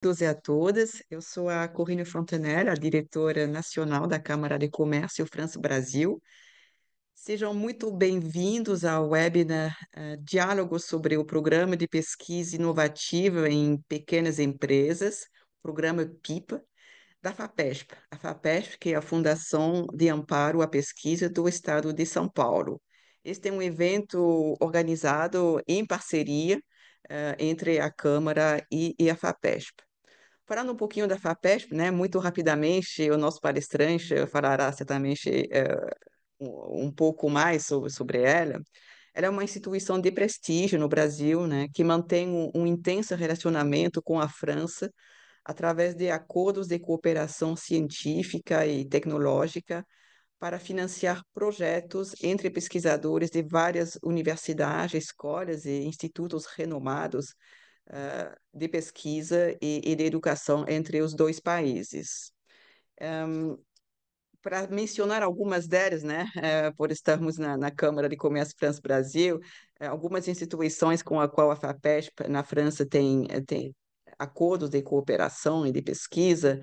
Todos e a todas, eu sou a Corrine Fontenelle, a diretora nacional da Câmara de Comércio França-Brasil. Sejam muito bem-vindos ao webinar Diálogo sobre o Programa de Pesquisa Inovativa em Pequenas Empresas, o programa PIPA, da FAPESP. A FAPESP, que é a Fundação de Amparo à Pesquisa do Estado de São Paulo. Este é um evento organizado em parceria entre a Câmara e a FAPESP. Falando um pouquinho da FAPESP, né, muito rapidamente, o nosso palestrante falará certamente um pouco mais sobre ela. Ela é uma instituição de prestígio no Brasil, né, que mantém um intenso relacionamento com a França através de acordos de cooperação científica e tecnológica para financiar projetos entre pesquisadores de várias universidades, escolas e institutos renomados de pesquisa e de educação entre os dois países. Para mencionar algumas delas, né, por estarmos na Câmara de Comércio França-Brasil, algumas instituições com a qual a FAPESP na França tem acordos de cooperação e de pesquisa,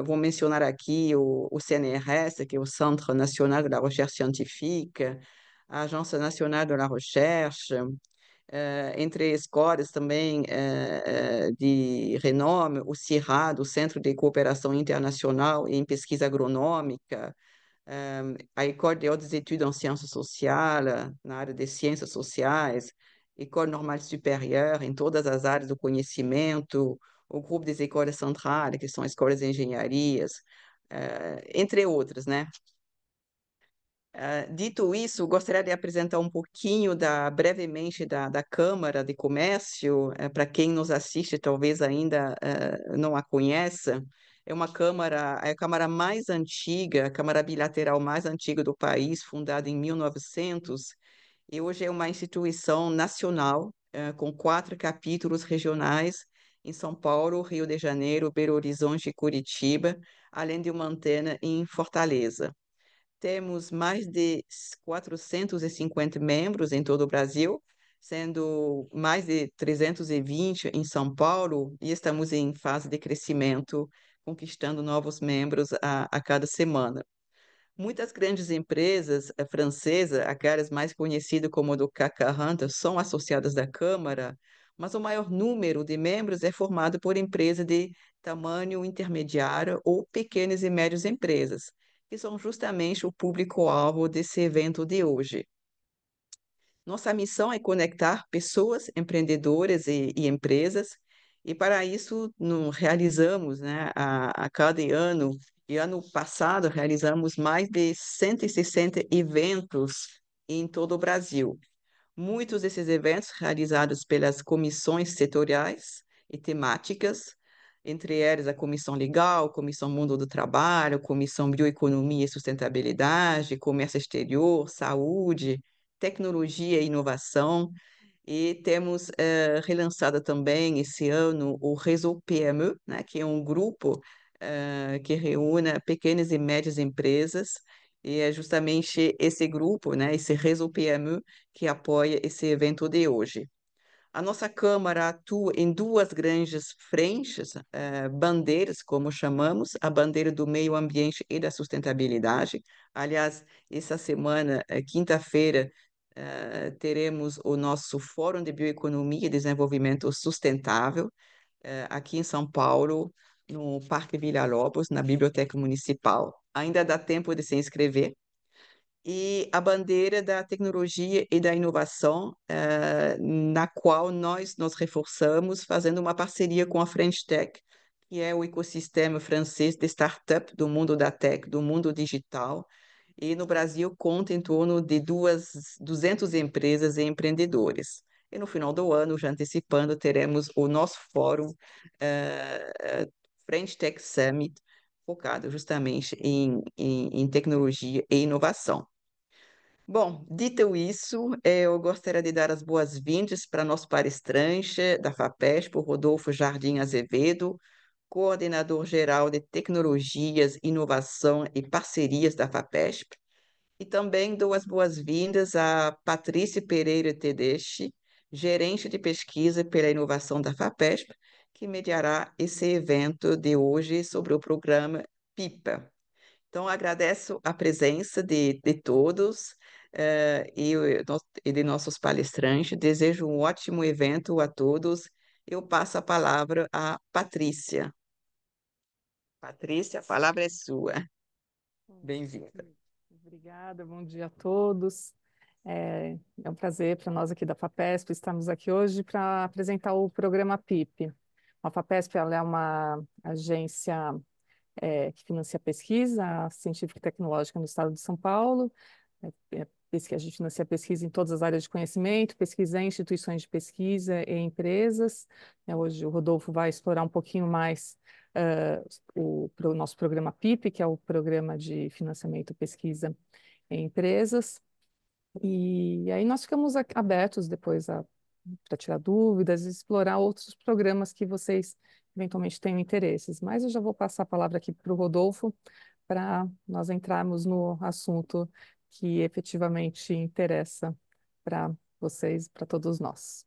vou mencionar aqui o CNRS, que é o Centre National de la Recherche Scientifique, a Agência Nacional de la Recherche, entre escolas também de renome, o CIRAD, o Centro de Cooperação Internacional em Pesquisa Agronômica, a École de Hautes Études en Sciences Sociales, na área de ciências sociais, École Normale Supérieure, em todas as áreas do conhecimento, o Grupo das Escolas Centrais, que são escolas de engenharias, entre outras, né? Dito isso, gostaria de apresentar um pouquinho brevemente da Câmara de Comércio, para quem nos assiste, talvez ainda não a conheça. É a Câmara mais antiga, a Câmara bilateral mais antiga do país, fundada em 1900, e hoje é uma instituição nacional, com 4 capítulos regionais em São Paulo, Rio de Janeiro, Belo Horizonte e Curitiba, além de uma antena em Fortaleza. Temos mais de 450 membros em todo o Brasil, sendo mais de 320 em São Paulo, e estamos em fase de crescimento, conquistando novos membros a cada semana. Muitas grandes empresas francesas, aquelas mais conhecidas como do CAC 40, são associadas da Câmara, mas o maior número de membros é formado por empresas de tamanho intermediário ou pequenas e médias empresas, que são justamente o público-alvo desse evento de hoje. Nossa missão é conectar pessoas, empreendedoras e empresas, e para isso realizamos, né, a cada ano, e ano passado realizamos mais de 160 eventos em todo o Brasil. Muitos desses eventos realizados pelas comissões setoriais e temáticas, entre elas a Comissão Legal, Comissão Mundo do Trabalho, Comissão Bioeconomia e Sustentabilidade, Comércio Exterior, Saúde, Tecnologia e Inovação. E temos relançado também esse ano o Réseau PME, né, que é um grupo que reúne pequenas e médias empresas, e é justamente esse grupo, né, esse Réseau PME, que apoia esse evento de hoje. A nossa Câmara atua em duas grandes frentes, bandeiras, como chamamos, a bandeira do meio ambiente e da sustentabilidade. Aliás, essa semana, quinta-feira, teremos o nosso Fórum de Bioeconomia e Desenvolvimento Sustentável, aqui em São Paulo, no Parque Villa-Lobos, na Biblioteca Municipal. Ainda dá tempo de se inscrever, e a bandeira da tecnologia e da inovação, na qual nós nos reforçamos fazendo uma parceria com a French Tech, que é o ecossistema francês de startup do mundo da tech, do mundo digital, e no Brasil conta em torno de 200 empresas e empreendedores. E no final do ano, já antecipando, teremos o nosso fórum French Tech Summit, focado justamente em tecnologia e inovação. Bom, dito isso, eu gostaria de dar as boas-vindas para nosso palestrante da FAPESP, o Rodolfo Jardim Azevedo, coordenador-geral de Tecnologias, Inovação e Parcerias da FAPESP, e também dou as boas-vindas a Patrícia Pereira Tedeschi, gerente de pesquisa pela inovação da FAPESP, que mediará esse evento de hoje sobre o programa PIPA. Então, agradeço a presença de todos e de nossos palestrantes. Desejo um ótimo evento a todos. Eu passo a palavra a Patrícia. Patrícia, a palavra é sua. Bem-vinda. Obrigada, bom dia a todos. É um prazer para nós aqui da FAPESP estarmos aqui hoje para apresentar o programa PIP. A FAPESP ela é uma agência que financia pesquisa científica e tecnológica no estado de São Paulo. A gente financia pesquisa em todas as áreas de conhecimento, pesquisa em instituições de pesquisa e empresas. Hoje o Rodolfo vai explorar um pouquinho mais o nosso programa PIP, que é o Programa de Financiamento e Pesquisa em Empresas. E aí nós ficamos abertos depois para tirar dúvidas e explorar outros programas que vocês eventualmente tenham interesses. Mas eu já vou passar a palavra aqui para o Rodolfo para nós entrarmos no assunto que efetivamente interessa para vocês, para todos nós.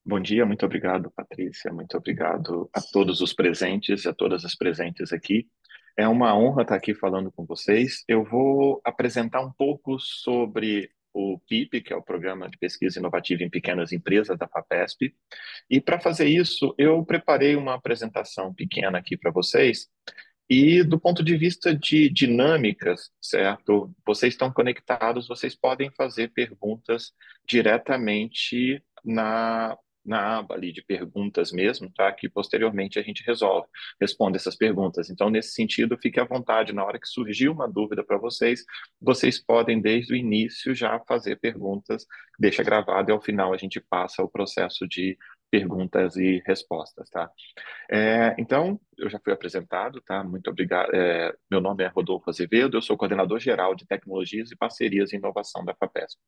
Bom dia, muito obrigado, Patrícia, muito obrigado a todos os presentes e a todas as presentes aqui. É uma honra estar aqui falando com vocês. Eu vou apresentar um pouco sobre o PIP, que é o Programa de Pesquisa Inovativa em Pequenas Empresas da FAPESP. E para fazer isso, eu preparei uma apresentação pequena aqui para vocês. E do ponto de vista de dinâmicas, certo? Vocês estão conectados, vocês podem fazer perguntas diretamente na aba ali de perguntas mesmo, tá? Que posteriormente a gente responde essas perguntas. Então, nesse sentido, fique à vontade, na hora que surgir uma dúvida para vocês, vocês podem desde o início já fazer perguntas, deixa gravado e ao final a gente passa o processo de perguntas e respostas, tá? Então, eu já fui apresentado, tá? Muito obrigado. Meu nome é Rodolfo Azevedo, eu sou coordenador geral de tecnologias e parcerias e inovação da FAPESP.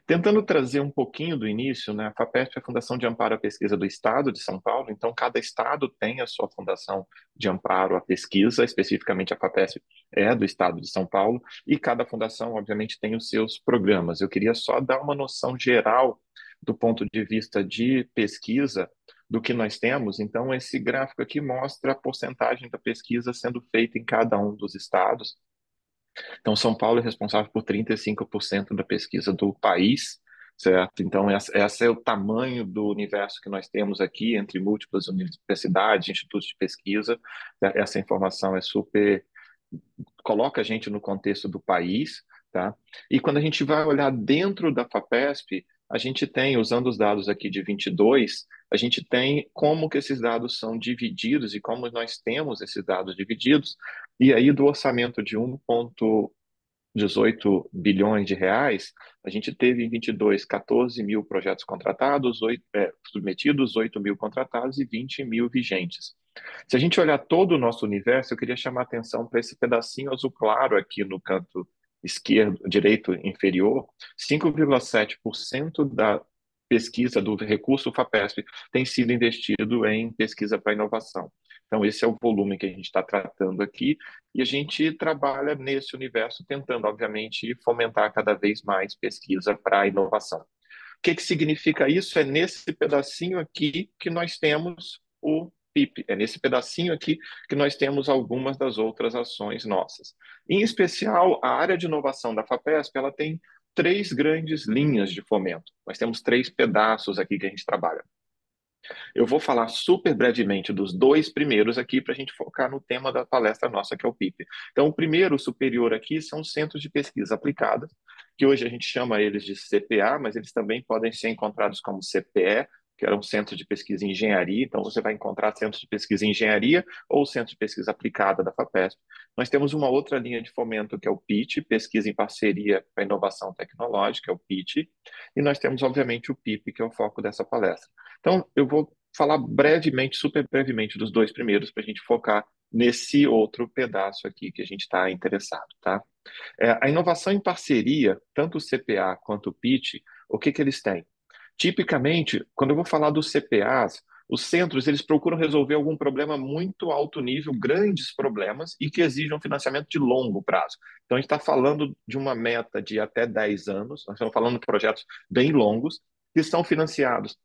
Tentando trazer um pouquinho do início, né? A FAPESP é a Fundação de Amparo à Pesquisa do Estado de São Paulo, então cada estado tem a sua fundação de amparo à pesquisa, especificamente a FAPESP é do Estado de São Paulo, e cada fundação, obviamente, tem os seus programas. Eu queria só dar uma noção geral do ponto de vista de pesquisa do que nós temos. Então, esse gráfico aqui mostra a porcentagem da pesquisa sendo feita em cada um dos estados. Então, São Paulo é responsável por 35% da pesquisa do país, certo? Então, esse é o tamanho do universo que nós temos aqui, entre múltiplas universidades, institutos de pesquisa. Essa informação é super coloca a gente no contexto do país, tá? E quando a gente vai olhar dentro da FAPESP, a gente tem, usando os dados aqui de 22, a gente tem como que esses dados são divididos e como nós temos esses dados divididos. E aí, do orçamento de 1,18 bilhões de reais, a gente teve em 22 14 mil projetos contratados, submetidos, 8 mil contratados e 20 mil vigentes. Se a gente olhar todo o nosso universo, eu queria chamar a atenção para esse pedacinho azul claro aqui no canto direito inferior. 5,7% da pesquisa do recurso FAPESP tem sido investido em pesquisa para inovação. Então, esse é o volume que a gente está tratando aqui, e a gente trabalha nesse universo tentando, obviamente, fomentar cada vez mais pesquisa para inovação. O que significa isso? É nesse pedacinho aqui que nós temos o PIP. É nesse pedacinho aqui que nós temos algumas das outras ações nossas. Em especial, a área de inovação da FAPESP, ela tem 3 grandes linhas de fomento. Nós temos 3 pedaços aqui que a gente trabalha. Eu vou falar super brevemente dos 2 primeiros aqui para a gente focar no tema da palestra nossa, que é o PIP. Então, o primeiro, o superior aqui, são centros de pesquisa aplicada, que hoje a gente chama eles de CPA, mas eles também podem ser encontrados como CPE, que era um centro de pesquisa em engenharia. Então, você vai encontrar centros de pesquisa em engenharia ou centro de pesquisa aplicada da FAPESP. Nós temos uma outra linha de fomento, que é o PIT, Pesquisa em Parceria para Inovação Tecnológica, é o PIT. E nós temos, obviamente, o PIP, que é o foco dessa palestra. Então, eu vou falar brevemente, super brevemente, dos 2 primeiros, para a gente focar nesse outro pedaço aqui que a gente está interessado, tá? A inovação em parceria, tanto o CPA quanto o PIT, o que eles têm? Tipicamente, quando eu vou falar dos CPAs, os centros eles procuram resolver algum problema muito alto nível, grandes problemas, e que exijam financiamento de longo prazo. Então, a gente está falando de uma meta de até 10 anos, nós estamos falando de projetos bem longos, que são financiados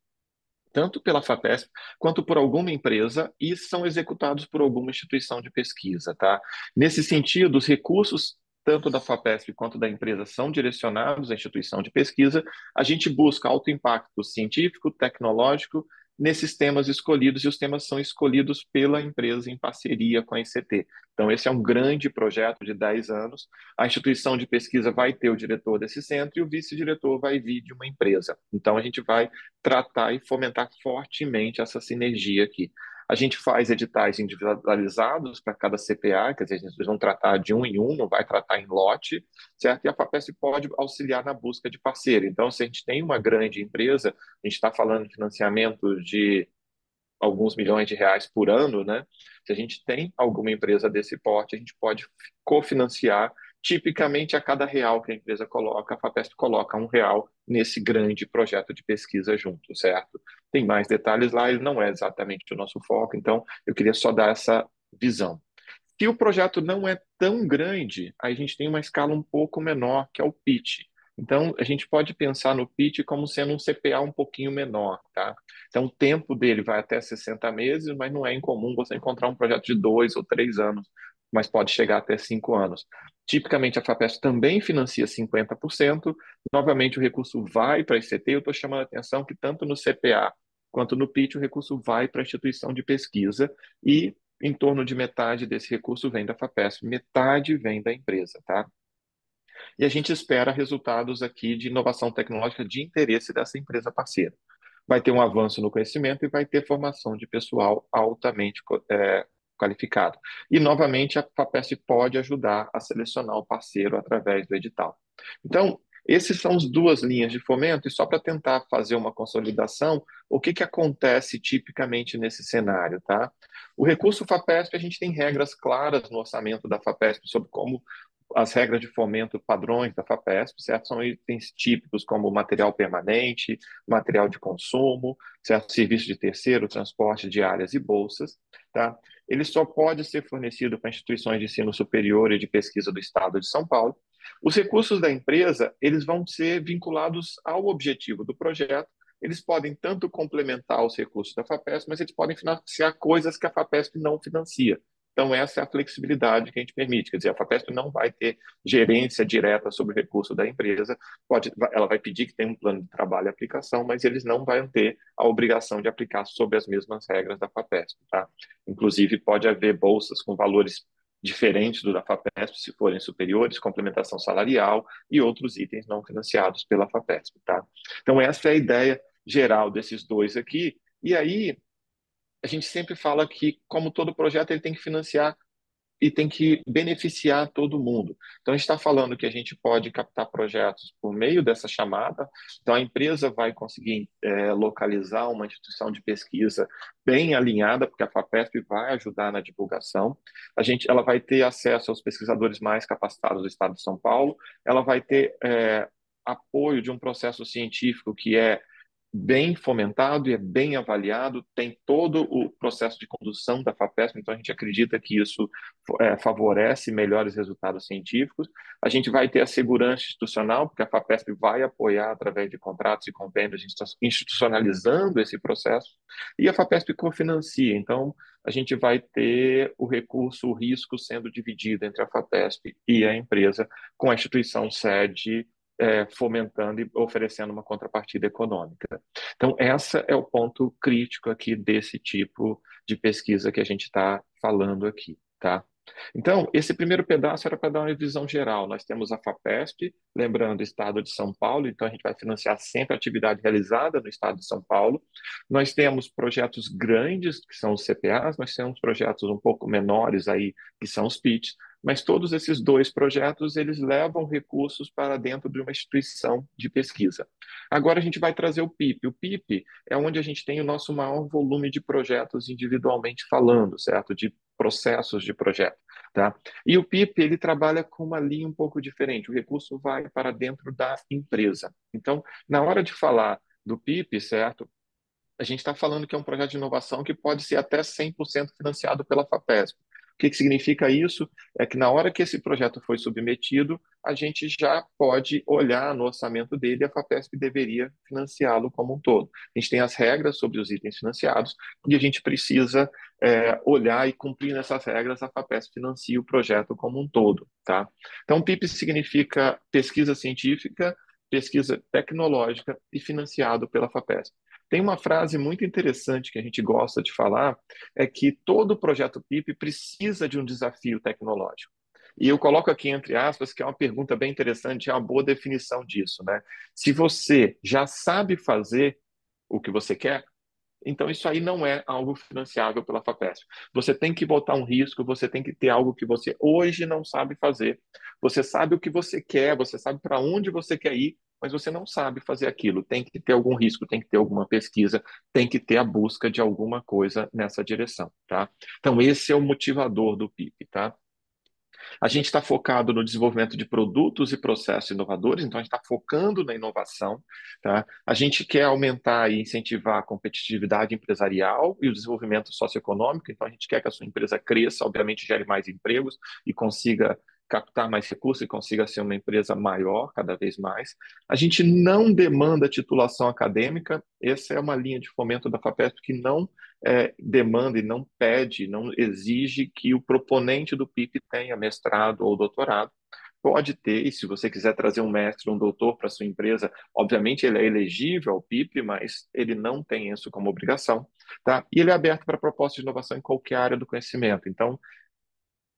tanto pela FAPESP quanto por alguma empresa e são executados por alguma instituição de pesquisa, tá? Nesse sentido, os recursos tanto da FAPESP quanto da empresa são direcionados à instituição de pesquisa. A gente busca alto impacto científico, tecnológico nesses temas escolhidos, e os temas são escolhidos pela empresa em parceria com a ICT. Então, esse é um grande projeto de 10 anos. A instituição de pesquisa vai ter o diretor desse centro e o vice-diretor vai vir de uma empresa. Então, a gente vai tratar e fomentar fortemente essa sinergia aqui. A gente faz editais individualizados para cada CPA, quer dizer, a gente não tratar de um em um, não vai tratar em lote, certo? E a FAPESP pode auxiliar na busca de parceiro. Então, se a gente tem uma grande empresa, a gente está falando de financiamento de alguns milhões de reais por ano, né? Se a gente tem alguma empresa desse porte, a gente pode cofinanciar. Tipicamente, a cada real que a empresa coloca, a FAPESP coloca R$ 1 nesse grande projeto de pesquisa junto, certo? Tem mais detalhes lá, ele não é exatamente o nosso foco, então eu queria só dar essa visão. Se o projeto não é tão grande, aí a gente tem uma escala um pouco menor, que é o pitch. Então, a gente pode pensar no pitch como sendo um CPA um pouquinho menor, tá? Então, o tempo dele vai até 60 meses, mas não é incomum você encontrar um projeto de 2 ou 3 anos, mas pode chegar até 5 anos. Tipicamente, a FAPESP também financia 50%. Novamente, o recurso vai para a ICT. Eu estou chamando a atenção que tanto no CPA quanto no pitch, o recurso vai para a instituição de pesquisa e em torno de metade desse recurso vem da FAPESP, metade vem da empresa, tá? E a gente espera resultados aqui de inovação tecnológica de interesse dessa empresa parceira. Vai ter um avanço no conhecimento e vai ter formação de pessoal altamente qualificado. E, novamente, a FAPESP pode ajudar a selecionar o parceiro através do edital. Então, essas são as duas linhas de fomento, e só para tentar fazer uma consolidação, o que acontece tipicamente nesse cenário, tá? O recurso FAPESP, a gente tem regras claras no orçamento da FAPESP sobre como as regras de fomento padrões da FAPESP, certo? São itens típicos como material permanente, material de consumo, certo? Serviço de terceiro, transporte de áreas e bolsas, tá? Ele só pode ser fornecido para instituições de ensino superior e de pesquisa do Estado de São Paulo. Os recursos da empresa, eles vão ser vinculados ao objetivo do projeto. Eles podem tanto complementar os recursos da FAPESP, mas eles podem financiar coisas que a FAPESP não financia. Então, essa é a flexibilidade que a gente permite. Quer dizer, a FAPESP não vai ter gerência direta sobre o recurso da empresa. Ela vai pedir que tenha um plano de trabalho e aplicação, mas eles não vão ter a obrigação de aplicar sob as mesmas regras da FAPESP, tá? Inclusive, pode haver bolsas com valores diferentes do da FAPESP, se forem superiores, complementação salarial e outros itens não financiados pela FAPESP, tá? Então, essa é a ideia geral desses dois aqui. E aí, a gente sempre fala que, como todo projeto, ele tem que financiar e tem que beneficiar todo mundo. Então, a gente está falando que a gente pode captar projetos por meio dessa chamada. Então, a empresa vai conseguir localizar uma instituição de pesquisa bem alinhada, porque a FAPESP vai ajudar na divulgação. Ela vai ter acesso aos pesquisadores mais capacitados do Estado de São Paulo. Ela vai ter apoio de um processo científico que é bem fomentado e é bem avaliado, tem todo o processo de condução da FAPESP, então a gente acredita que isso favorece melhores resultados científicos. A gente vai ter a segurança institucional, porque a FAPESP vai apoiar através de contratos e convênios, a gente está institucionalizando esse processo, e a FAPESP cofinancia, então a gente vai ter o recurso, o risco sendo dividido entre a FAPESP e a empresa, com a instituição sede fomentando e oferecendo uma contrapartida econômica. Então, esse é o ponto crítico aqui desse tipo de pesquisa que a gente está falando aqui, tá? Então, esse primeiro pedaço era para dar uma visão geral. Nós temos a FAPESP, lembrando, Estado de São Paulo, então a gente vai financiar sempre a atividade realizada no Estado de São Paulo. Nós temos projetos grandes, que são os CPAs, nós temos projetos um pouco menores aí, que são os PITs, mas todos esses dois projetos, eles levam recursos para dentro de uma instituição de pesquisa. Agora a gente vai trazer o PIP. O PIP é onde a gente tem o nosso maior volume de projetos individualmente falando, certo? De processos de projeto, tá? E o PIP, ele trabalha com uma linha um pouco diferente. O recurso vai para dentro da empresa. Então, na hora de falar do PIP, certo? A gente está falando que é um projeto de inovação que pode ser até 100% financiado pela FAPESP. que significa isso? É que na hora que esse projeto foi submetido, a gente já pode olhar no orçamento dele, a FAPESP deveria financiá-lo como um todo. A gente tem as regras sobre os itens financiados e a gente precisa olhar e cumprir nessas regras, a FAPESP financia o projeto como um todo, tá? Então, PIP significa pesquisa científica, pesquisa tecnológica e financiado pela FAPESP. Tem uma frase muito interessante que a gente gosta de falar, é que todo projeto PIP precisa de um desafio tecnológico. E eu coloco aqui entre aspas, que é uma pergunta bem interessante, é uma boa definição disso, né? Se você já sabe fazer o que você quer, então isso aí não é algo financiável pela FAPESP. Você tem que botar um risco, você tem que ter algo que você hoje não sabe fazer. Você sabe o que você quer, você sabe para onde você quer ir, mas você não sabe fazer aquilo. Tem que ter algum risco, tem que ter alguma pesquisa, tem que ter a busca de alguma coisa nessa direção, tá? Então esse é o motivador do PIP, tá? A gente está focado no desenvolvimento de produtos e processos inovadores, então a gente está focando na inovação, tá? A gente quer aumentar e incentivar a competitividade empresarial e o desenvolvimento socioeconômico, então a gente quer que a sua empresa cresça, obviamente gere mais empregos e consiga captar mais recursos e consiga ser uma empresa maior cada vez mais. A gente não demanda titulação acadêmica, essa é uma linha de fomento da FAPESP que não demanda e não pede, não exige que o proponente do PIP tenha mestrado ou doutorado. Pode ter, e se você quiser trazer um mestre, um doutor para sua empresa, obviamente ele é elegível ao PIP, mas ele não tem isso como obrigação, tá? E ele é aberto para propostas de inovação em qualquer área do conhecimento. Então,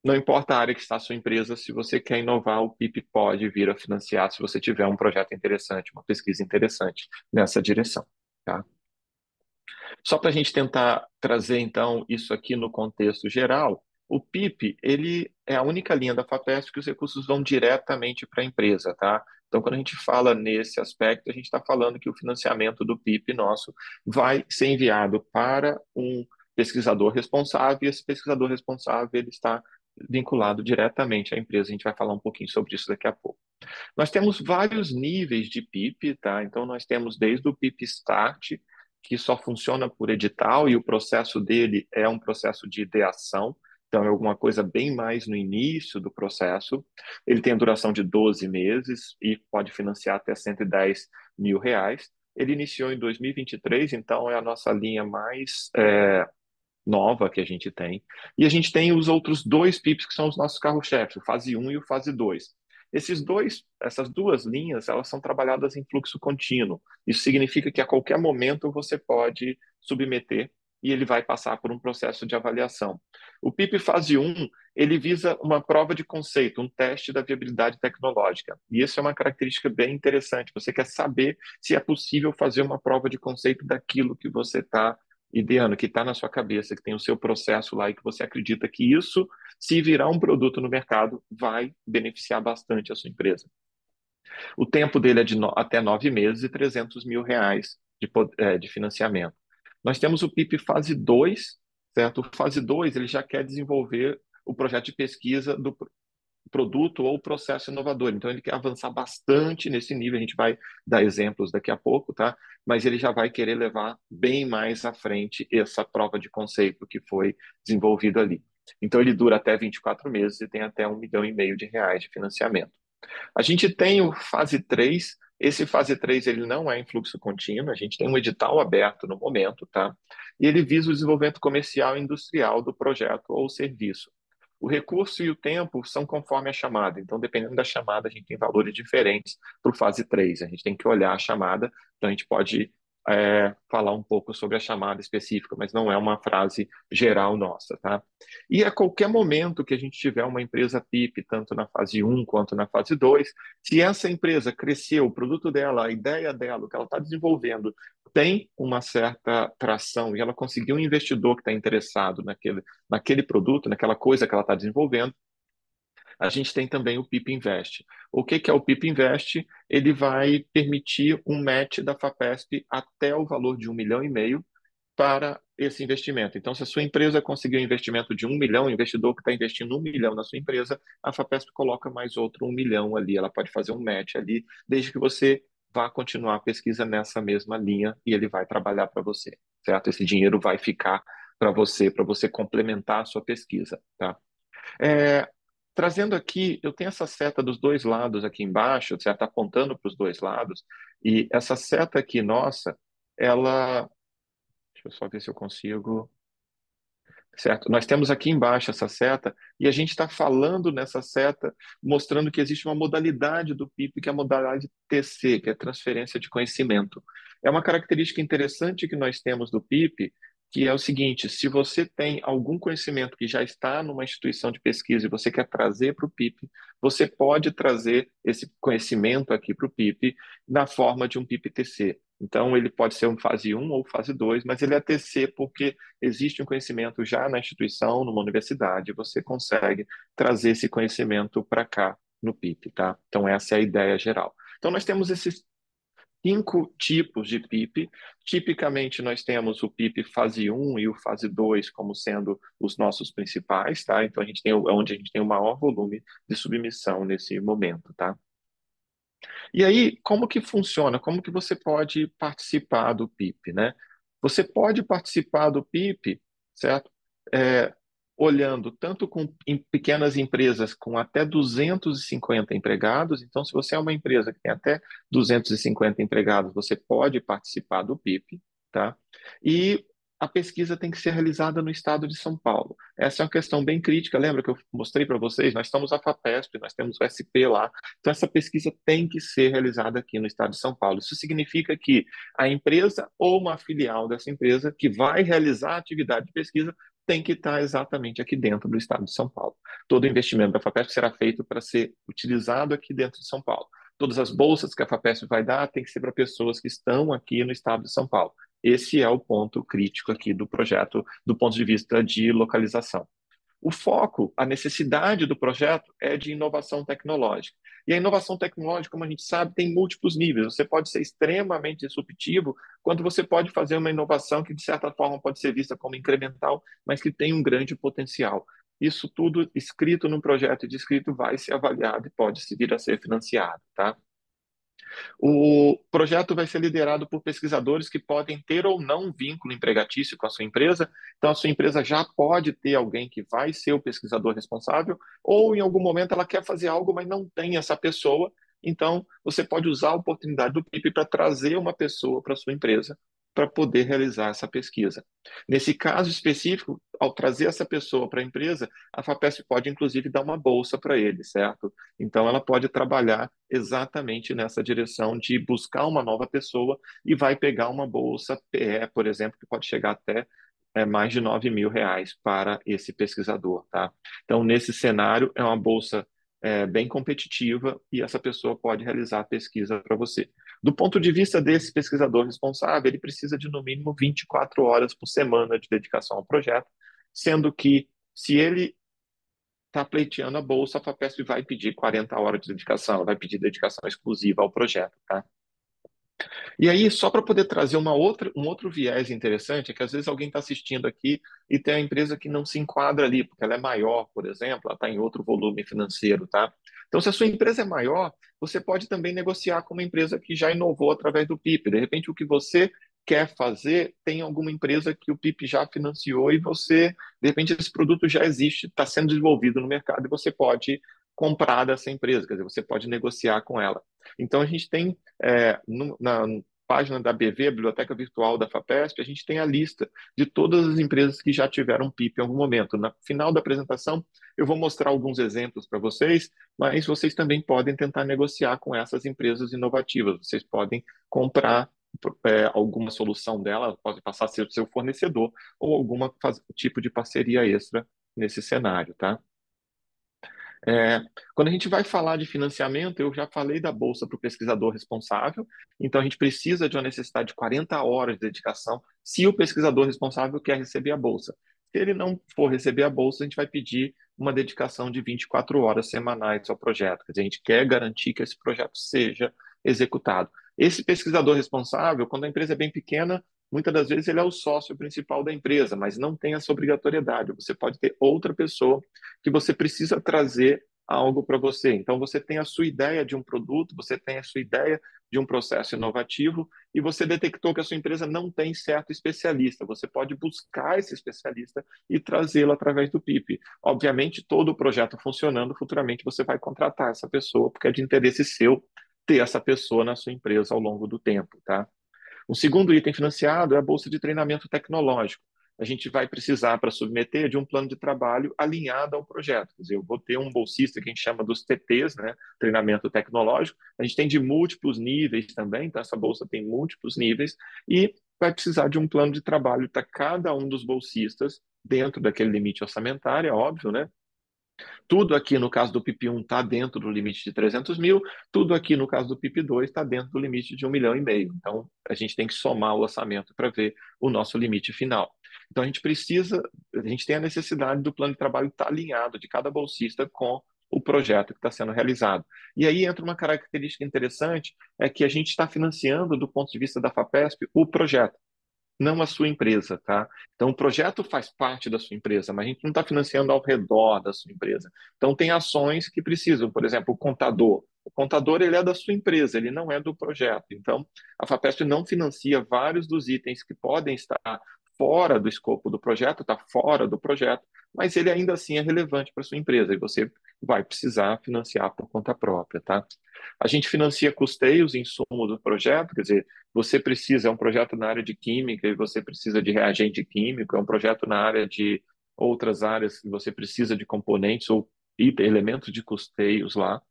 não importa a área que está a sua empresa, se você quer inovar, o PIP pode vir a financiar se você tiver um projeto interessante, uma pesquisa interessante nessa direção, tá? Só para a gente tentar trazer, então, isso aqui no contexto geral, o PIP, ele é a única linha da FAPESP que os recursos vão diretamente para a empresa, tá? Então, quando a gente fala nesse aspecto, a gente está falando que o financiamento do PIP nosso vai ser enviado para um pesquisador responsável, e esse pesquisador responsável ele está vinculado diretamente à empresa. A gente vai falar um pouquinho sobre isso daqui a pouco. Nós temos vários níveis de PIP, tá? Então, nós temos desde o PIP Start, que só funciona por edital, e o processo dele é um processo de ideação, então é alguma coisa bem mais no início do processo. Ele tem a duração de 12 meses e pode financiar até R$ 110 mil. Ele iniciou em 2023, então é a nossa linha mais nova que a gente tem. E a gente tem os outros dois PIPs que são os nossos carro-chefes, o fase 1 e o fase 2. Essas duas linhas, elas são trabalhadas em fluxo contínuo. Isso significa que a qualquer momento você pode submeter e ele vai passar por um processo de avaliação. O PIP fase 1, ele visa uma prova de conceito, um teste da viabilidade tecnológica. E isso é uma característica bem interessante. Você quer saber se é possível fazer uma prova de conceito daquilo que você está ideando, que está na sua cabeça, que tem o seu processo lá e que você acredita que isso, se virar um produto no mercado, vai beneficiar bastante a sua empresa. O tempo dele é de até 9 meses e R$ 300 mil de financiamento. Nós temos o PIP fase 2, certo? O fase 2 ele já quer desenvolver o projeto de pesquisa do produto ou processo inovador. Então, ele quer avançar bastante nesse nível. A gente vai dar exemplos daqui a pouco, tá? Mas ele já vai querer levar bem mais à frente essa prova de conceito que foi desenvolvido ali. Então, ele dura até 24 meses e tem até R$ 1,5 milhão de financiamento. A gente tem o fase 3. Esse fase 3 ele não é em fluxo contínuo, a gente tem um edital aberto no momento, tá? E ele visa o desenvolvimento comercial e industrial do projeto ou serviço. O recurso e o tempo são conforme a chamada. Então, dependendo da chamada, a gente tem valores diferentes para o fase 3. A gente tem que olhar a chamada, então a gente pode falar um pouco sobre a chamada específica, mas não é uma frase geral nossa, tá? E a qualquer momento que a gente tiver uma empresa PIP, tanto na fase 1 quanto na fase 2, se essa empresa cresceu, o produto dela, a ideia dela, o que ela está desenvolvendo, tem uma certa tração e ela conseguiu um investidor que está interessado naquele produto, naquela coisa que ela está desenvolvendo, a gente tem também o PIP Invest. O que é o PIP Invest? Ele vai permitir um match da FAPESP até o valor de 1,5 milhão para esse investimento. Então, se a sua empresa conseguir um investimento de 1 milhão, o investidor que está investindo 1 milhão na sua empresa, a FAPESP coloca mais outro 1 milhão ali. Ela pode fazer um match ali, desde que você vá continuar a pesquisa nessa mesma linha e ele vai trabalhar para você, certo? Esse dinheiro vai ficar para você complementar a sua pesquisa, tá? É, trazendo aqui, eu tenho essa seta dos dois lados aqui embaixo, certo? Apontando para os dois lados, e essa seta aqui, nossa, ela. Deixa eu só ver se eu consigo. Certo? Nós temos aqui embaixo essa seta e a gente está falando nessa seta, mostrando que existe uma modalidade do PIP, que é a modalidade TC, que é transferência de conhecimento. É uma característica interessante que nós temos do PIP, que é o seguinte: se você tem algum conhecimento que já está numa instituição de pesquisa e você quer trazer para o PIP, você pode trazer esse conhecimento aqui para o PIP na forma de um PIP-TC. Então, ele pode ser um fase 1 ou fase 2, mas ele é TC porque existe um conhecimento já na instituição, numa universidade, você consegue trazer esse conhecimento para cá no PIP, tá? Então, essa é a ideia geral. Então, nós temos esses 5 tipos de PIP. Tipicamente, nós temos o PIP fase 1 e o fase 2 como sendo os nossos principais, tá? Então, a gente tem onde a gente tem o maior volume de submissão nesse momento, tá? E aí, como que funciona? Como que você pode participar do PIP, né? Você pode participar do PIP, certo? É, olhando tanto em pequenas empresas com até 250 empregados. Então, se você é uma empresa que tem até 250 empregados, você pode participar do PIP, tá? E a pesquisa tem que ser realizada no estado de São Paulo. Essa é uma questão bem crítica. Lembra que eu mostrei para vocês? Nós estamos a FAPESP, nós temos o SP lá. Então, essa pesquisa tem que ser realizada aqui no estado de São Paulo. Isso significa que a empresa ou uma filial dessa empresa que vai realizar a atividade de pesquisa tem que estar exatamente aqui dentro do estado de São Paulo. Todo o investimento da FAPESP será feito para ser utilizado aqui dentro de São Paulo. Todas as bolsas que a FAPESP vai dar tem que ser para pessoas que estão aqui no estado de São Paulo. Esse é o ponto crítico aqui do projeto, do ponto de vista de localização. O foco, a necessidade do projeto é de inovação tecnológica. E a inovação tecnológica, como a gente sabe, tem múltiplos níveis. Você pode ser extremamente disruptivo, quando você pode fazer uma inovação que, de certa forma, pode ser vista como incremental, mas que tem um grande potencial. Isso tudo escrito num projeto e descrito vai ser avaliado e pode vir a ser financiado, tá? O projeto vai ser liderado por pesquisadores que podem ter ou não um vínculo empregatício com a sua empresa. Então, a sua empresa já pode ter alguém que vai ser o pesquisador responsável, ou em algum momento ela quer fazer algo, mas não tem essa pessoa. Então, você pode usar a oportunidade do PIP para trazer uma pessoa para a sua empresa para poder realizar essa pesquisa. Nesse caso específico, ao trazer essa pessoa para a empresa, a FAPESP pode, inclusive, dar uma bolsa para ele, certo? Então, ela pode trabalhar exatamente nessa direção de buscar uma nova pessoa e vai pegar uma bolsa PE, por exemplo, que pode chegar até mais de R$ 9.000 para esse pesquisador, tá? Então, nesse cenário, é uma bolsa bem competitiva e essa pessoa pode realizar a pesquisa para você. Do ponto de vista desse pesquisador responsável, ele precisa de no mínimo 24 horas por semana de dedicação ao projeto, sendo que se ele está pleiteando a bolsa, a FAPESP vai pedir 40 horas de dedicação, vai pedir dedicação exclusiva ao projeto, tá? E aí, só para poder trazer um outro viés interessante, é que às vezes alguém está assistindo aqui e tem a empresa que não se enquadra ali, porque ela é maior, por exemplo, ela está em outro volume financeiro, tá? Então, se a sua empresa é maior, você pode também negociar com uma empresa que já inovou através do PIP. De repente, o que você quer fazer, tem alguma empresa que o PIP já financiou e você, de repente, esse produto já existe, está sendo desenvolvido no mercado e você pode comprar dessa empresa, quer dizer, você pode negociar com ela. Então, a gente tem na página da BV, a Biblioteca Virtual da FAPESP, a gente tem a lista de todas as empresas que já tiveram PIP em algum momento. No final da apresentação, eu vou mostrar alguns exemplos para vocês, mas vocês também podem tentar negociar com essas empresas inovativas. Vocês podem comprar alguma solução dela, pode passar a ser o seu fornecedor ou algum tipo de parceria extra nesse cenário, tá? Quando a gente vai falar de financiamento, eu já falei da bolsa para o pesquisador responsável, então a gente precisa de uma necessidade de 40 horas de dedicação se o pesquisador responsável quer receber a bolsa. Se ele não for receber a bolsa, a gente vai pedir uma dedicação de 24 horas semanais ao projeto. Quer dizer, a gente quer garantir que esse projeto seja executado. Esse pesquisador responsável, quando a empresa é bem pequena, muitas das vezes ele é o sócio principal da empresa, mas não tem essa obrigatoriedade. Você pode ter outra pessoa que você precisa trazer algo para você. Então, você tem a sua ideia de um produto, você tem a sua ideia de um processo inovativo e você detectou que a sua empresa não tem certo especialista. Você pode buscar esse especialista e trazê-lo através do PIP. Obviamente, todo o projeto funcionando, futuramente você vai contratar essa pessoa, porque é de interesse seu ter essa pessoa na sua empresa ao longo do tempo, tá? O segundo item financiado é a bolsa de treinamento tecnológico. A gente vai precisar, para submeter, de um plano de trabalho alinhado ao projeto. Quer dizer, eu vou ter um bolsista que a gente chama dos TTs, né? Treinamento tecnológico. A gente tem de múltiplos níveis também, então essa bolsa tem múltiplos níveis, e vai precisar de um plano de trabalho para cada um dos bolsistas, dentro daquele limite orçamentário, é óbvio, né? Tudo aqui no caso do PIP 1 está dentro do limite de 300 mil, tudo aqui no caso do PIP 2 está dentro do limite de 1,5 milhão. Então, a gente tem que somar o orçamento para ver o nosso limite final. Então, a gente tem a necessidade do plano de trabalho estar alinhado de cada bolsista com o projeto que está sendo realizado. E aí entra uma característica interessante, é que a gente está financiando, do ponto de vista da FAPESP, o projeto, não a sua empresa, tá? Então, o projeto faz parte da sua empresa, mas a gente não está financiando ao redor da sua empresa. Então, tem ações que precisam, por exemplo, o contador. O contador, ele é da sua empresa, ele não é do projeto. Então, a FAPESP não financia vários dos itens que podem estar fora do escopo do projeto, está fora do projeto, mas ele ainda assim é relevante para sua empresa e você vai precisar financiar por conta própria, tá? A gente financia custeios, insumos do projeto, quer dizer, você precisa, é um projeto na área de química e você precisa de reagente químico, é um projeto na área de outras áreas que você precisa de componentes ou elementos de custeios lá,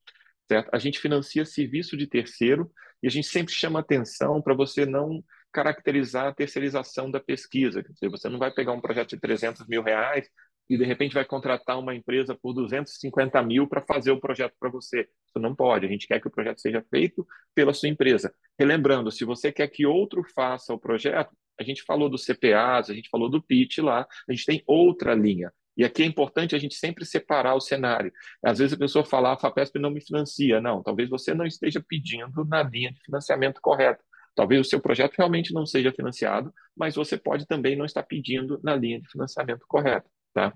certo? A gente financia serviço de terceiro e a gente sempre chama atenção para você não caracterizar a terceirização da pesquisa. Quer dizer, você não vai pegar um projeto de 300 mil reais e de repente vai contratar uma empresa por 250 mil para fazer o projeto para você. Isso não pode. A gente quer que o projeto seja feito pela sua empresa. Relembrando, se você quer que outro faça o projeto, a gente falou do CPAs, a gente falou do pitch lá, a gente tem outra linha. E aqui é importante a gente sempre separar o cenário. Às vezes a pessoa fala, a FAPESP não me financia. Não, talvez você não esteja pedindo na linha de financiamento correta. Talvez o seu projeto realmente não seja financiado, mas você pode também não estar pedindo na linha de financiamento correta, tá?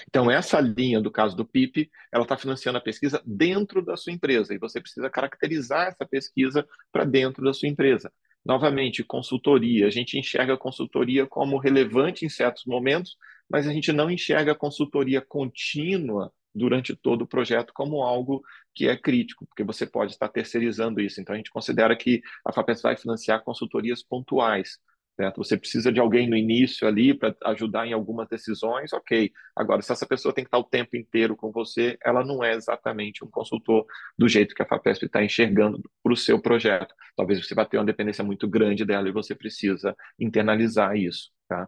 Então, essa linha, do caso do PIP, ela está financiando a pesquisa dentro da sua empresa e você precisa caracterizar essa pesquisa para dentro da sua empresa. Novamente, consultoria. A gente enxerga a consultoria como relevante em certos momentos, mas a gente não enxerga a consultoria contínua durante todo o projeto como algo que é crítico, porque você pode estar terceirizando isso. Então, a gente considera que a FAPESP vai financiar consultorias pontuais, certo? Você precisa de alguém no início ali para ajudar em algumas decisões, ok. Agora, se essa pessoa tem que estar o tempo inteiro com você, ela não é exatamente um consultor do jeito que a FAPESP está enxergando para o seu projeto. Talvez você vá ter uma dependência muito grande dela e você precisa internalizar isso, tá?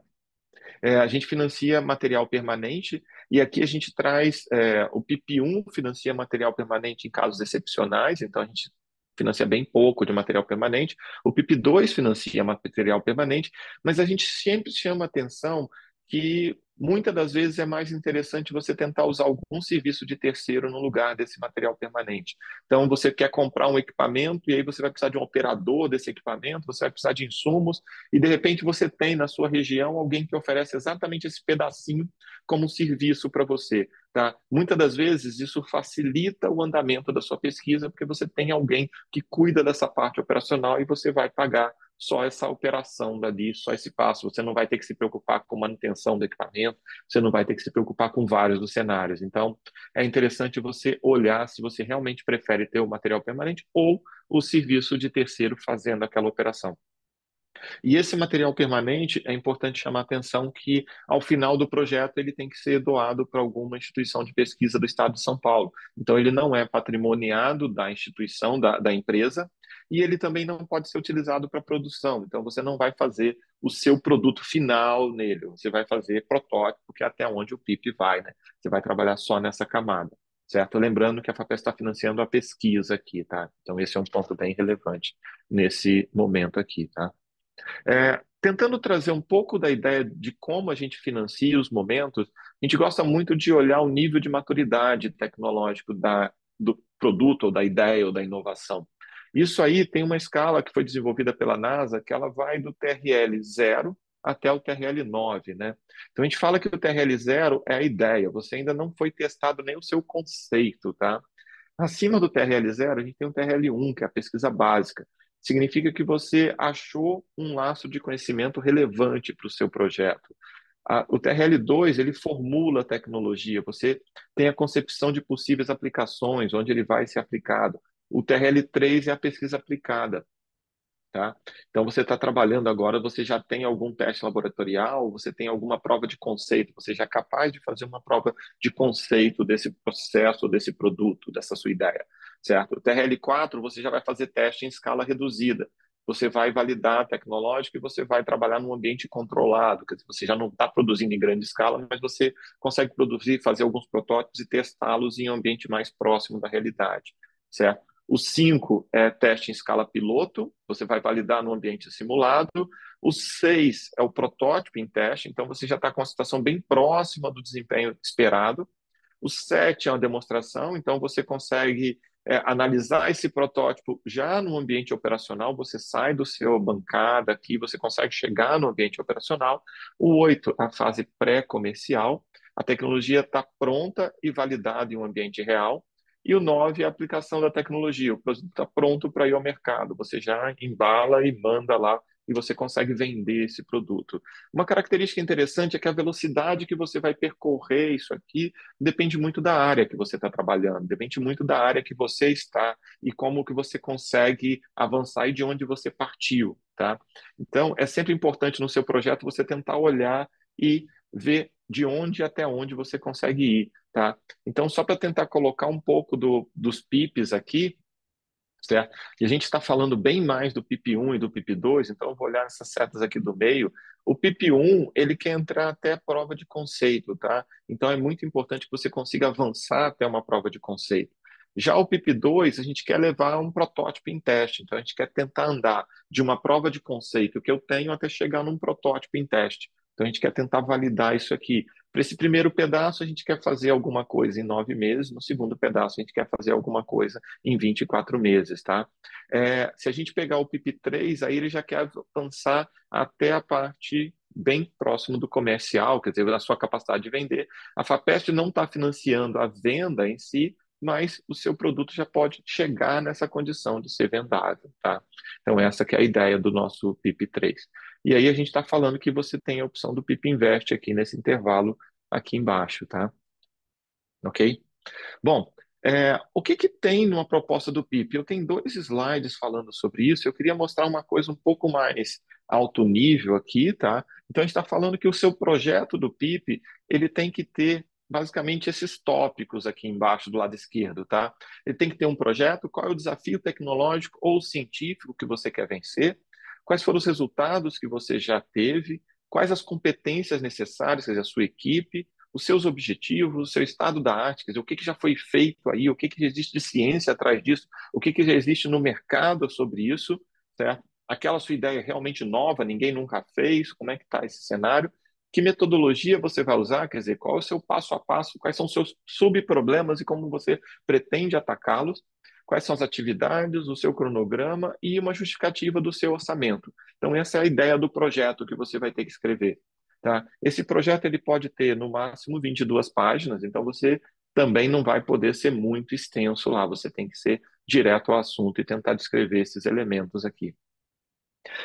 A gente financia material permanente e aqui a gente traz o PIP1 financia material permanente em casos excepcionais, então a gente financia bem pouco de material permanente. O PIP2 financia material permanente, mas a gente sempre chama atenção que muitas das vezes é mais interessante você tentar usar algum serviço de terceiro no lugar desse material permanente. Então, você quer comprar um equipamento e aí você vai precisar de um operador desse equipamento, você vai precisar de insumos e, de repente, você tem na sua região alguém que oferece exatamente esse pedacinho como um serviço para você. Tá? Muitas das vezes isso facilita o andamento da sua pesquisa, porque você tem alguém que cuida dessa parte operacional e você vai pagar só essa operação dali, só esse passo. Você não vai ter que se preocupar com manutenção do equipamento, você não vai ter que se preocupar com vários dos cenários. Então, é interessante você olhar se você realmente prefere ter o material permanente ou o serviço de terceiro fazendo aquela operação. E esse material permanente, é importante chamar a atenção que, ao final do projeto, ele tem que ser doado para alguma instituição de pesquisa do Estado de São Paulo. Então, ele não é patrimoniado da instituição, da empresa, e ele também não pode ser utilizado para produção. Então, você não vai fazer o seu produto final nele, você vai fazer protótipo, que é até onde o PIP vai, né? Você vai trabalhar só nessa camada. Certo? Lembrando que a FAPESP está financiando a pesquisa aqui, tá? Então, esse é um ponto bem relevante nesse momento aqui, tá? Tentando trazer um pouco da ideia de como a gente financia os momentos, a gente gosta muito de olhar o nível de maturidade tecnológico do produto, ou da ideia, ou da inovação. Isso aí tem uma escala que foi desenvolvida pela NASA, que ela vai do TRL 0 até o TRL 9, né? Então a gente fala que o TRL 0 é a ideia, você ainda não foi testado nem o seu conceito, tá? Acima do TRL 0, a gente tem o TRL 1, que é a pesquisa básica. Significa que você achou um laço de conhecimento relevante para o seu projeto. O TRL2, ele formula a tecnologia, você tem a concepção de possíveis aplicações, onde ele vai ser aplicado. O TRL3 é a pesquisa aplicada. Tá? Então, você está trabalhando agora, você já tem algum teste laboratorial, você tem alguma prova de conceito, você já é capaz de fazer uma prova de conceito desse processo, desse produto, dessa sua ideia, certo? O TRL4, você já vai fazer teste em escala reduzida. Você vai validar tecnológico e você vai trabalhar num ambiente controlado, quer dizer, você já não está produzindo em grande escala, mas você consegue produzir, fazer alguns protótipos e testá-los em um ambiente mais próximo da realidade, certo? O 5 é teste em escala piloto, você vai validar no ambiente simulado. O 6 é o protótipo em teste, então você já está com uma situação bem próxima do desempenho esperado. O 7 é uma demonstração, então você consegue analisar esse protótipo já no ambiente operacional, você sai do seu bancada aqui, você consegue chegar no ambiente operacional. O 8 é a fase pré-comercial, a tecnologia está pronta e validada em um ambiente real. E o 9 é a aplicação da tecnologia. O produto está pronto para ir ao mercado. Você já embala e manda lá e você consegue vender esse produto. Uma característica interessante é que a velocidade que você vai percorrer isso aqui depende muito da área que você está trabalhando, depende muito da área que você está e como que você consegue avançar e de onde você partiu, tá? Então, é sempre importante no seu projeto você tentar olhar e ver de onde até onde você consegue ir, tá? Então, só para tentar colocar um pouco dos PIPs aqui, certo? E a gente está falando bem mais do PIP 1 e do PIP 2, então eu vou olhar essas setas aqui do meio. O PIP 1, ele quer entrar até a prova de conceito, tá? Então é muito importante que você consiga avançar até uma prova de conceito. Já o PIP 2, a gente quer levar um protótipo em teste, então a gente quer tentar andar de uma prova de conceito que eu tenho até chegar num protótipo em teste. Então a gente quer tentar validar isso aqui. Para esse primeiro pedaço, a gente quer fazer alguma coisa em 9 meses, no segundo pedaço, a gente quer fazer alguma coisa em 24 meses, tá? Se a gente pegar o PIP3, aí ele já quer avançar até a parte bem próximo do comercial, quer dizer, da sua capacidade de vender. A FAPESP não está financiando a venda em si, mas o seu produto já pode chegar nessa condição de ser vendável, tá? Então, essa que é a ideia do nosso PIP3. E aí a gente está falando que você tem a opção do PIP Invest aqui nesse intervalo aqui embaixo, tá? Ok? Bom, o que que tem numa proposta do PIP? Eu tenho 2 slides falando sobre isso. Eu queria mostrar uma coisa um pouco mais alto nível aqui, tá? Então, a gente está falando que o seu projeto do PIP, ele tem que ter basicamente esses tópicos aqui embaixo do lado esquerdo, tá? Ele tem que ter um projeto, qual é o desafio tecnológico ou científico que você quer vencer, quais foram os resultados que você já teve, quais as competências necessárias, quer dizer, a sua equipe, os seus objetivos, o seu estado da arte, quer dizer, o que que já foi feito aí, o que que existe de ciência atrás disso, o que que já existe no mercado sobre isso, certo? Aquela sua ideia realmente nova, ninguém nunca fez, como é que está esse cenário? Que metodologia você vai usar, quer dizer, qual é o seu passo a passo, quais são os seus subproblemas e como você pretende atacá-los, quais são as atividades, o seu cronograma e uma justificativa do seu orçamento. Então, essa é a ideia do projeto que você vai ter que escrever. Tá? Esse projeto ele pode ter no máximo 22 páginas, então você também não vai poder ser muito extenso lá, você tem que ser direto ao assunto e tentar descrever esses elementos aqui.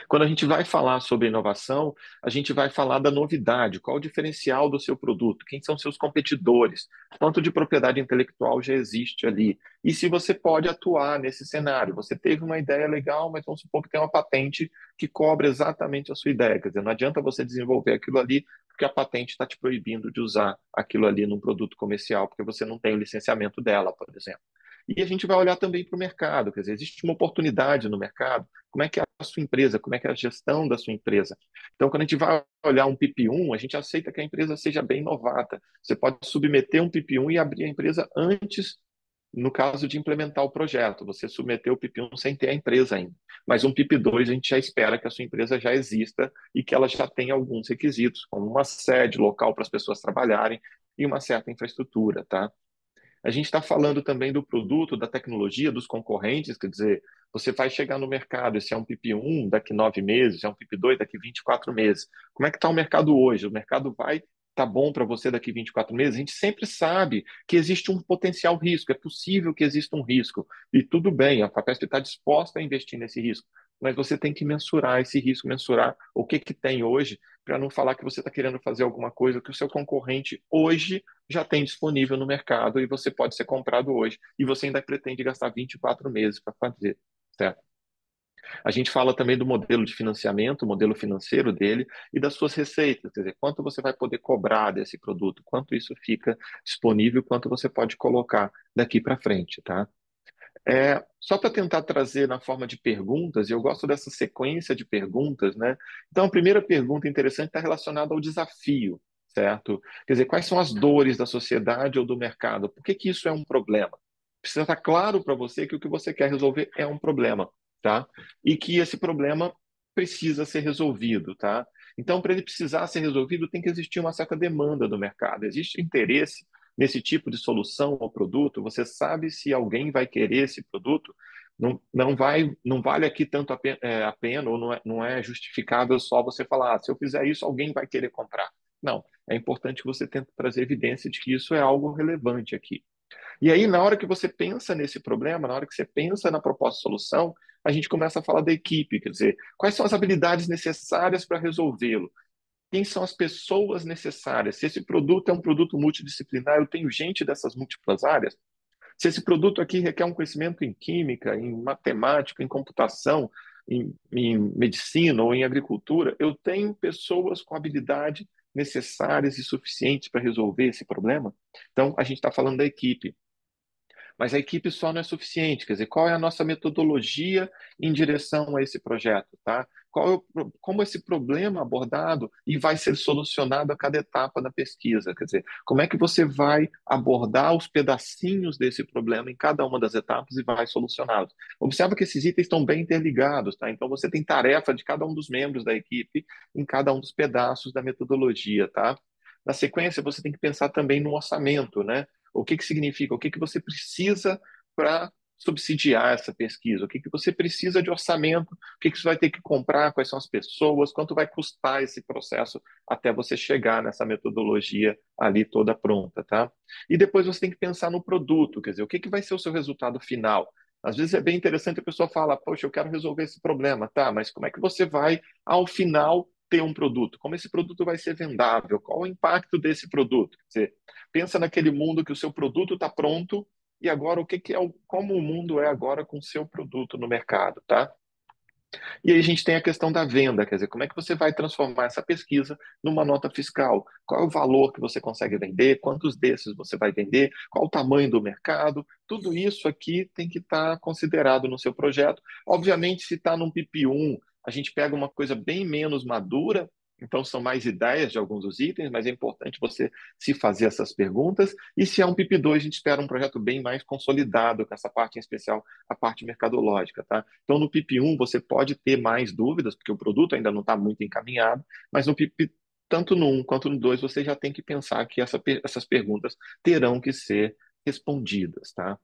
Quando a gente vai falar sobre inovação, a gente vai falar da novidade, qual o diferencial do seu produto, quem são seus competidores, quanto de propriedade intelectual já existe ali, e se você pode atuar nesse cenário. Você teve uma ideia legal, mas vamos supor que tem uma patente que cobre exatamente a sua ideia. Quer dizer, não adianta você desenvolver aquilo ali porque a patente está te proibindo de usar aquilo ali num produto comercial, porque você não tem o licenciamento dela, por exemplo. E a gente vai olhar também para o mercado, quer dizer, existe uma oportunidade no mercado, como é que é a sua empresa, como é que é a gestão da sua empresa. Então, quando a gente vai olhar um PIP1, a gente aceita que a empresa seja bem novata. Você pode submeter um PIP1 e abrir a empresa antes, no caso de implementar o projeto. Você submeteu o PIP1 sem ter a empresa ainda. Mas um PIP2 a gente já espera que a sua empresa já exista e que ela já tenha alguns requisitos, como uma sede local para as pessoas trabalharem e uma certa infraestrutura, tá? A gente está falando também do produto, da tecnologia, dos concorrentes, quer dizer, você vai chegar no mercado, esse é um PIP1 daqui 9 meses, é um PIP2 daqui 24 meses. Como é que está o mercado hoje? O mercado vai tá bom para você daqui 24 meses, a gente sempre sabe que existe um potencial risco, é possível que exista um risco. E tudo bem, a FAPESP está disposta a investir nesse risco, mas você tem que mensurar esse risco, mensurar o que que tem hoje, para não falar que você está querendo fazer alguma coisa que o seu concorrente hoje já tem disponível no mercado e você pode ser comprado hoje, e você ainda pretende gastar 24 meses para fazer, certo? A gente fala também do modelo de financiamento, o modelo financeiro dele e das suas receitas, quer dizer, quanto você vai poder cobrar desse produto, quanto isso fica disponível, quanto você pode colocar daqui para frente, tá? Só para tentar trazer na forma de perguntas, e eu gosto dessa sequência de perguntas, né? Então, a primeira pergunta interessante está relacionada ao desafio, certo? Quer dizer, quais são as dores da sociedade ou do mercado? Por que que isso é um problema? Precisa estar claro para você que o que você quer resolver é um problema, tá? E que esse problema precisa ser resolvido, tá? Então, para ele precisar ser resolvido, tem que existir uma certa demanda do mercado. Existe interesse nesse tipo de solução ou produto, você sabe se alguém vai querer esse produto, não vale aqui tanto a pena ou não é justificável só você falar, se eu fizer isso, alguém vai querer comprar. Não, é importante que você tente trazer evidência de que isso é algo relevante aqui. E aí, na hora que você pensa nesse problema, na hora que você pensa na proposta de solução, a gente começa a falar da equipe, quer dizer, quais são as habilidades necessárias para resolvê-lo? Quem são as pessoas necessárias? Se esse produto é um produto multidisciplinar, eu tenho gente dessas múltiplas áreas. Se esse produto aqui requer um conhecimento em química, em matemática, em computação, em medicina ou em agricultura, eu tenho pessoas com habilidade necessárias e suficientes para resolver esse problema? Então, a gente está falando da equipe. Mas a equipe só não é suficiente. Quer dizer, qual é a nossa metodologia em direção a esse projeto, tá? Como esse problema abordado e vai ser solucionado a cada etapa da pesquisa? Quer dizer, como é que você vai abordar os pedacinhos desse problema em cada uma das etapas e vai solucioná-los? Observa que esses itens estão bem interligados, tá? Então você tem tarefa de cada um dos membros da equipe em cada um dos pedaços da metodologia, tá? Na sequência, você tem que pensar também no orçamento, né? O que que significa? O que que você precisa para subsidiar essa pesquisa? O que que você precisa de orçamento? O que que você vai ter que comprar? Quais são as pessoas? Quanto vai custar esse processo até você chegar nessa metodologia ali toda pronta, tá? E depois você tem que pensar no produto, quer dizer, o que que vai ser o seu resultado final? Às vezes é bem interessante a pessoa fala, poxa, eu quero resolver esse problema, tá? Mas como é que você vai, ao final, ter um produto? Como esse produto vai ser vendável? Qual o impacto desse produto? Quer dizer, pensa naquele mundo que o seu produto está pronto e agora o que que é como o mundo é agora com o seu produto no mercado, tá? E aí a gente tem a questão da venda, quer dizer, como é que você vai transformar essa pesquisa numa nota fiscal? Qual é o valor que você consegue vender? Quantos desses você vai vender? Qual o tamanho do mercado? Tudo isso aqui tem que estar considerado no seu projeto. Obviamente, se está num PP1, a gente pega uma coisa bem menos madura, então são mais ideias de alguns dos itens, mas é importante você se fazer essas perguntas. E se é um PP2, a gente espera um projeto bem mais consolidado, com essa parte em especial, a parte mercadológica, tá? Então, no PIP1, você pode ter mais dúvidas, porque o produto ainda não está muito encaminhado, mas no PIP, tanto no 1 quanto no 2, você já tem que pensar que essas perguntas terão que ser respondidas, tá?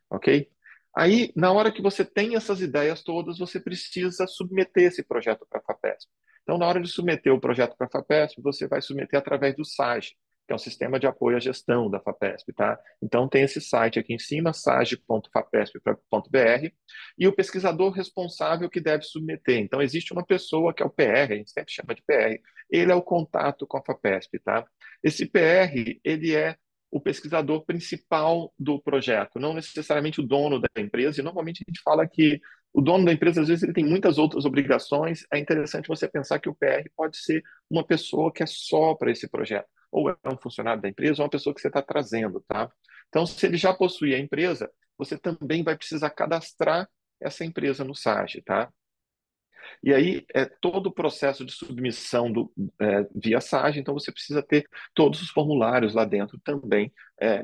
Ok? Aí, na hora que você tem essas ideias todas, você precisa submeter esse projeto para a FAPESP. Então, na hora de submeter o projeto para a FAPESP, você vai submeter através do SAGE, que é um sistema de apoio à gestão da FAPESP, tá? Então, tem esse site aqui em cima, sage.fapesp.br, e o pesquisador responsável que deve submeter. Então, existe uma pessoa que é o PR, a gente sempre chama de PR, ele é o contato com a FAPESP, tá? Esse PR, ele é o pesquisador principal do projeto, não necessariamente o dono da empresa, e normalmente a gente fala que o dono da empresa, às vezes, ele tem muitas outras obrigações, é interessante você pensar que o PR pode ser uma pessoa que é só para esse projeto, ou é um funcionário da empresa, ou uma pessoa que você está trazendo, tá? Então, se ele já possui a empresa, você também vai precisar cadastrar essa empresa no SAGE, tá? E aí é todo o processo de submissão via SAGE, então você precisa ter todos os formulários lá dentro também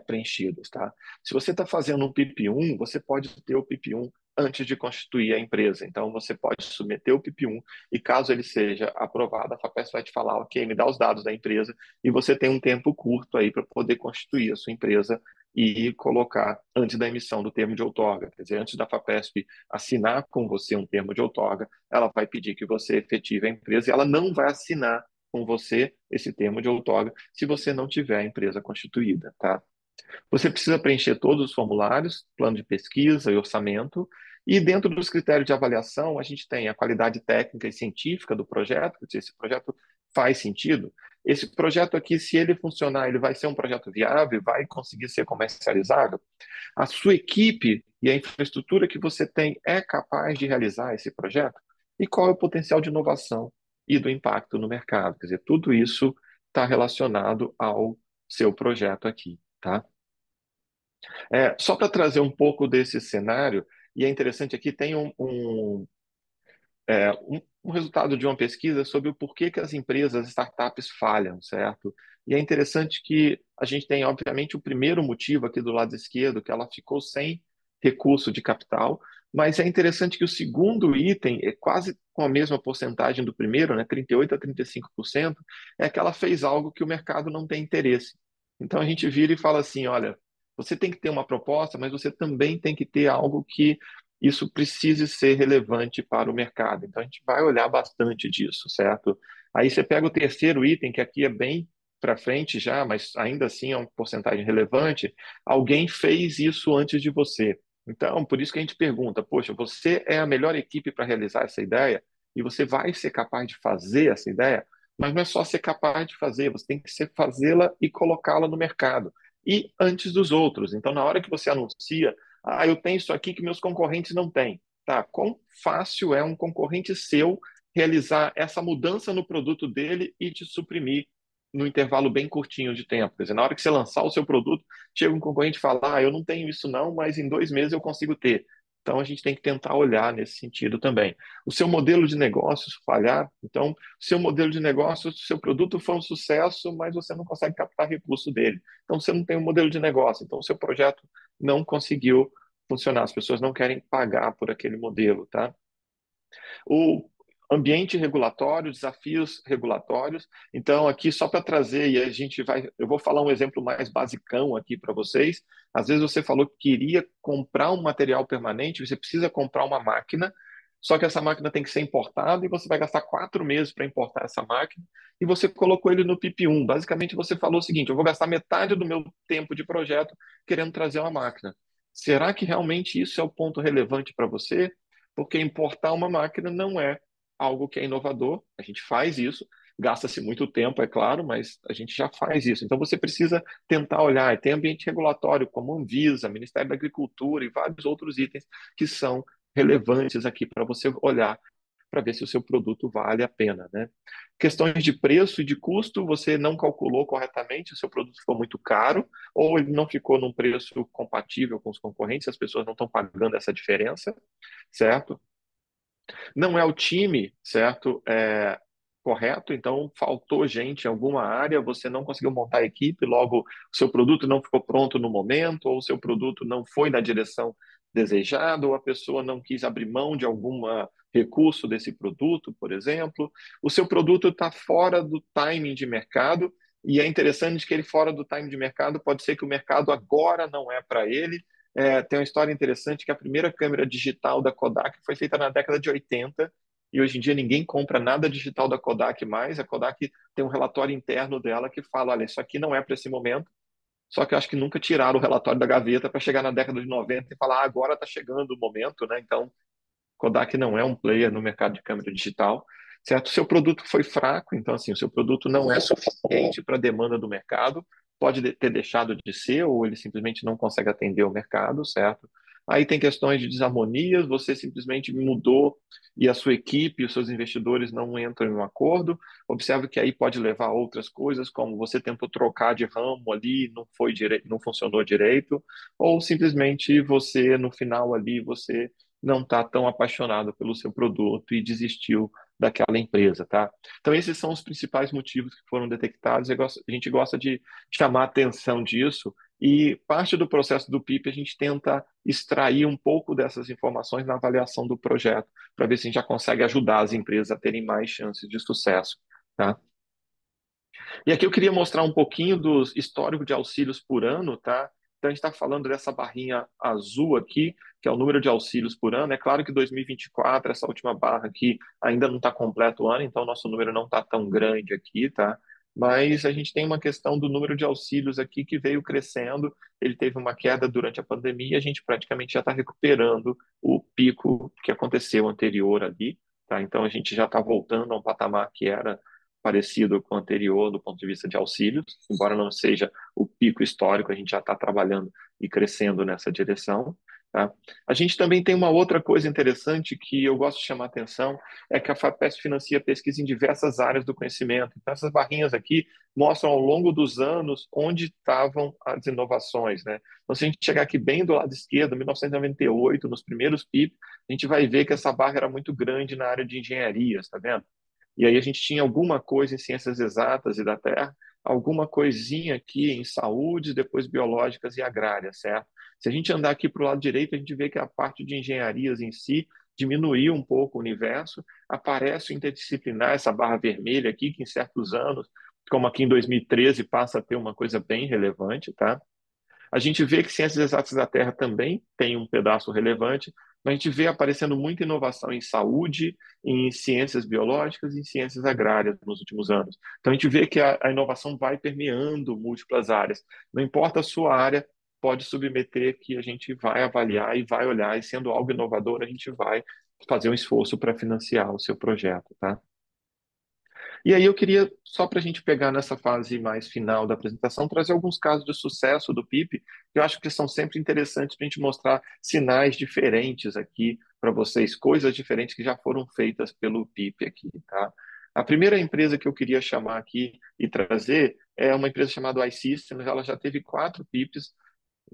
preenchidos, tá? Se você está fazendo um PIP1, você pode ter o PIP1 antes de constituir a empresa. Então você pode submeter o PIP1 e caso ele seja aprovado, a FAPESP vai te falar, ok, me dá os dados da empresa e você tem um tempo curto aí para poder constituir a sua empresa e colocar antes da emissão do termo de outorga, quer dizer, antes da FAPESP assinar com você um termo de outorga, ela vai pedir que você efetive a empresa e ela não vai assinar com você esse termo de outorga se você não tiver a empresa constituída, tá? Você precisa preencher todos os formulários, plano de pesquisa e orçamento, e dentro dos critérios de avaliação, a gente tem a qualidade técnica e científica do projeto, se esse projeto faz sentido. Esse projeto aqui, se ele funcionar, ele vai ser um projeto viável, vai conseguir ser comercializado. A sua equipe e a infraestrutura que você tem é capaz de realizar esse projeto? E qual é o potencial de inovação e do impacto no mercado? Quer dizer, tudo isso está relacionado ao seu projeto aqui, tá? Só para trazer um pouco desse cenário, e é interessante aqui, tem um resultado de uma pesquisa sobre o porquê que as empresas, as startups falham, certo? E é interessante que a gente tem, obviamente, o primeiro motivo aqui do lado esquerdo, que ela ficou sem recurso de capital, mas é interessante que o segundo item é quase com a mesma porcentagem do primeiro, né, 38 a 35%, é que ela fez algo que o mercado não tem interesse. Então a gente vira e fala assim, olha, você tem que ter uma proposta, mas você também tem que ter algo que isso precise ser relevante para o mercado. Então, a gente vai olhar bastante disso, certo? Aí você pega o terceiro item, que aqui é bem para frente já, mas ainda assim é uma porcentagem relevante. Alguém fez isso antes de você. Então, por isso que a gente pergunta, poxa, você é a melhor equipe para realizar essa ideia e você vai ser capaz de fazer essa ideia? Mas não é só ser capaz de fazer, você tem que ser fazê-la e colocá-la no mercado. E antes dos outros. Então, na hora que você anuncia, eu tenho isso aqui que meus concorrentes não têm. Tá, quão fácil é um concorrente seu realizar essa mudança no produto dele e te suprimir no intervalo bem curtinho de tempo? Quer dizer, na hora que você lançar o seu produto, chega um concorrente e fala, eu não tenho isso não, mas em 2 meses eu consigo ter. Então, a gente tem que tentar olhar nesse sentido também. O seu modelo de negócios falhar, então, o seu modelo de negócio, o seu produto foi um sucesso, mas você não consegue captar recurso dele. Então, você não tem um modelo de negócio. Então, o seu projeto não conseguiu funcionar. As pessoas não querem pagar por aquele modelo, tá? O ambiente regulatório, desafios regulatórios. Então, aqui só para trazer, e eu vou falar um exemplo mais basicão aqui para vocês. Às vezes você falou que queria comprar um material permanente, você precisa comprar uma máquina, só que essa máquina tem que ser importada e você vai gastar 4 meses para importar essa máquina e você colocou ele no PIP 1. Basicamente, você falou o seguinte: eu vou gastar metade do meu tempo de projeto querendo trazer uma máquina. Será que realmente isso é o ponto relevante para você? Porque importar uma máquina não é algo que é inovador. A gente faz isso, gasta-se muito tempo, é claro, mas a gente já faz isso. Então você precisa tentar olhar. E tem ambiente regulatório como Anvisa, Ministério da Agricultura e vários outros itens que são relevantes aqui para você olhar para ver se o seu produto vale a pena, né? Questões de preço e de custo, você não calculou corretamente, o seu produto ficou muito caro, ou ele não ficou num preço compatível com os concorrentes, as pessoas não estão pagando essa diferença, certo? Não é o time, certo? Correto, então faltou gente em alguma área, você não conseguiu montar a equipe, logo o seu produto não ficou pronto no momento, ou o seu produto não foi na direção desejada, ou a pessoa não quis abrir mão de algum recurso desse produto, por exemplo. O seu produto está fora do timing de mercado, e é interessante que ele fora do timing de mercado, pode ser que o mercado agora não é para ele. Tem uma história interessante que a primeira câmera digital da Kodak foi feita na década de 80, e hoje em dia ninguém compra nada digital da Kodak mais. A Kodak tem um relatório interno dela que fala, olha, isso aqui não é para esse momento, só que eu acho que nunca tiraram o relatório da gaveta para chegar na década de 90 e falar, agora está chegando o momento, né? Então, Kodak não é um player no mercado de câmera digital, certo? Seu produto foi fraco, então, assim, o seu produto não é suficiente para a demanda do mercado, pode ter deixado de ser, ou ele simplesmente não consegue atender o mercado, certo? Aí tem questões de desarmonias, você simplesmente mudou e a sua equipe, os seus investidores não entram em um acordo. Observe que aí pode levar a outras coisas, como você tentou trocar de ramo ali, não funcionou direito, ou simplesmente você, no final ali, você não está tão apaixonado pelo seu produto e desistiu daquela empresa, tá? Então, esses são os principais motivos que foram detectados. A gente gosta de chamar a atenção disso e parte do processo do PIP a gente tenta extrair um pouco dessas informações na avaliação do projeto, para ver se a gente já consegue ajudar as empresas a terem mais chances de sucesso, tá? E aqui eu queria mostrar um pouquinho do histórico de auxílios por ano, tá? Então, a gente está falando dessa barrinha azul aqui, que é o número de auxílios por ano. É claro que 2024, essa última barra aqui, ainda não está completo o ano, então nosso número não está tão grande aqui, tá? Mas a gente tem uma questão do número de auxílios aqui que veio crescendo. Ele teve uma queda durante a pandemia e a gente praticamente já está recuperando o pico que aconteceu anterior ali, tá? Então a gente já está voltando a um patamar que era parecido com o anterior do ponto de vista de auxílios, embora não seja o pico histórico, a gente já está trabalhando e crescendo nessa direção. Tá? A gente também tem uma outra coisa interessante que eu gosto de chamar a atenção, é que a FAPESP financia pesquisa em diversas áreas do conhecimento. Então, essas barrinhas aqui mostram ao longo dos anos onde estavam as inovações. Né? Então, se a gente chegar aqui bem do lado esquerdo, 1998, nos primeiros PIB, a gente vai ver que essa barra era muito grande na área de engenharias, tá vendo? E aí a gente tinha alguma coisa em ciências exatas e da Terra, alguma coisinha aqui em saúde, depois biológicas e agrárias, certo? Se a gente andar aqui para o lado direito, a gente vê que a parte de engenharias em si diminuiu um pouco o universo, aparece o interdisciplinar, essa barra vermelha aqui, que em certos anos, como aqui em 2013, passa a ter uma coisa bem relevante, tá? A gente vê que ciências exatas da Terra também tem um pedaço relevante, mas a gente vê aparecendo muita inovação em saúde, em ciências biológicas e em ciências agrárias nos últimos anos. Então a gente vê que a inovação vai permeando múltiplas áreas. Não importa a sua área, pode submeter que a gente vai avaliar e vai olhar, e sendo algo inovador, a gente vai fazer um esforço para financiar o seu projeto, tá? E aí eu queria, só para a gente pegar nessa fase mais final da apresentação, trazer alguns casos de sucesso do PIP, que eu acho que são sempre interessantes para a gente mostrar sinais diferentes aqui para vocês, coisas diferentes que já foram feitas pelo PIP aqui, tá? A primeira empresa que eu queria chamar aqui e trazer é uma empresa chamada iSystems, ela já teve 4 PIPs,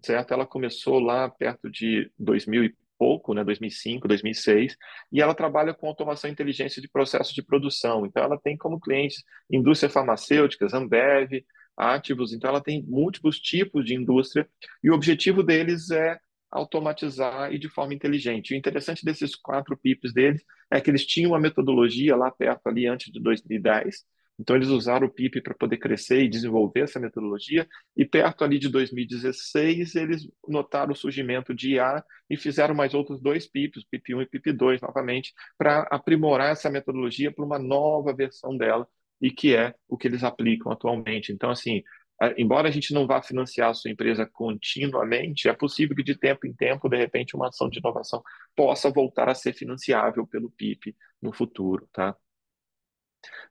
certo? Ela começou lá perto de 2000 e pouco, né, 2005, 2006, e ela trabalha com automação e inteligência de processos de produção. Então, ela tem como clientes indústrias farmacêuticas, Ambev, Ativos, então ela tem múltiplos tipos de indústria, e o objetivo deles é automatizar e de forma inteligente. O interessante desses 4 PIPs deles é que eles tinham uma metodologia lá perto, ali antes de 2010, então eles usaram o PIP para poder crescer e desenvolver essa metodologia, e perto ali de 2016, eles notaram o surgimento de IA e fizeram mais outros 2 PIPs, PIP 1 e PIP 2, novamente, para aprimorar essa metodologia para uma nova versão dela, e que é o que eles aplicam atualmente. Então, assim, embora a gente não vá financiar a sua empresa continuamente, é possível que de tempo em tempo, de repente, uma ação de inovação possa voltar a ser financiável pelo PIP no futuro, tá?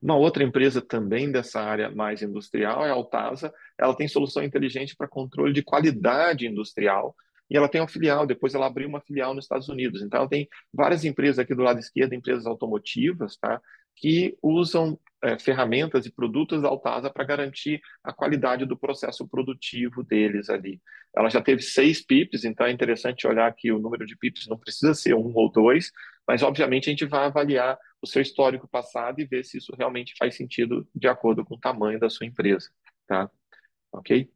Uma outra empresa também dessa área mais industrial é a Altasa. Ela tem solução inteligente para controle de qualidade industrial e ela tem uma filial, depois ela abriu uma filial nos Estados Unidos. Então, ela tem várias empresas aqui do lado esquerdo, empresas automotivas, tá? Que usam ferramentas e produtos da Altasa para garantir a qualidade do processo produtivo deles ali. Ela já teve 6 PIPs, então é interessante olhar que o número de PIPs não precisa ser 1 ou 2, mas obviamente a gente vai avaliar o seu histórico passado e ver se isso realmente faz sentido de acordo com o tamanho da sua empresa, tá? Ok?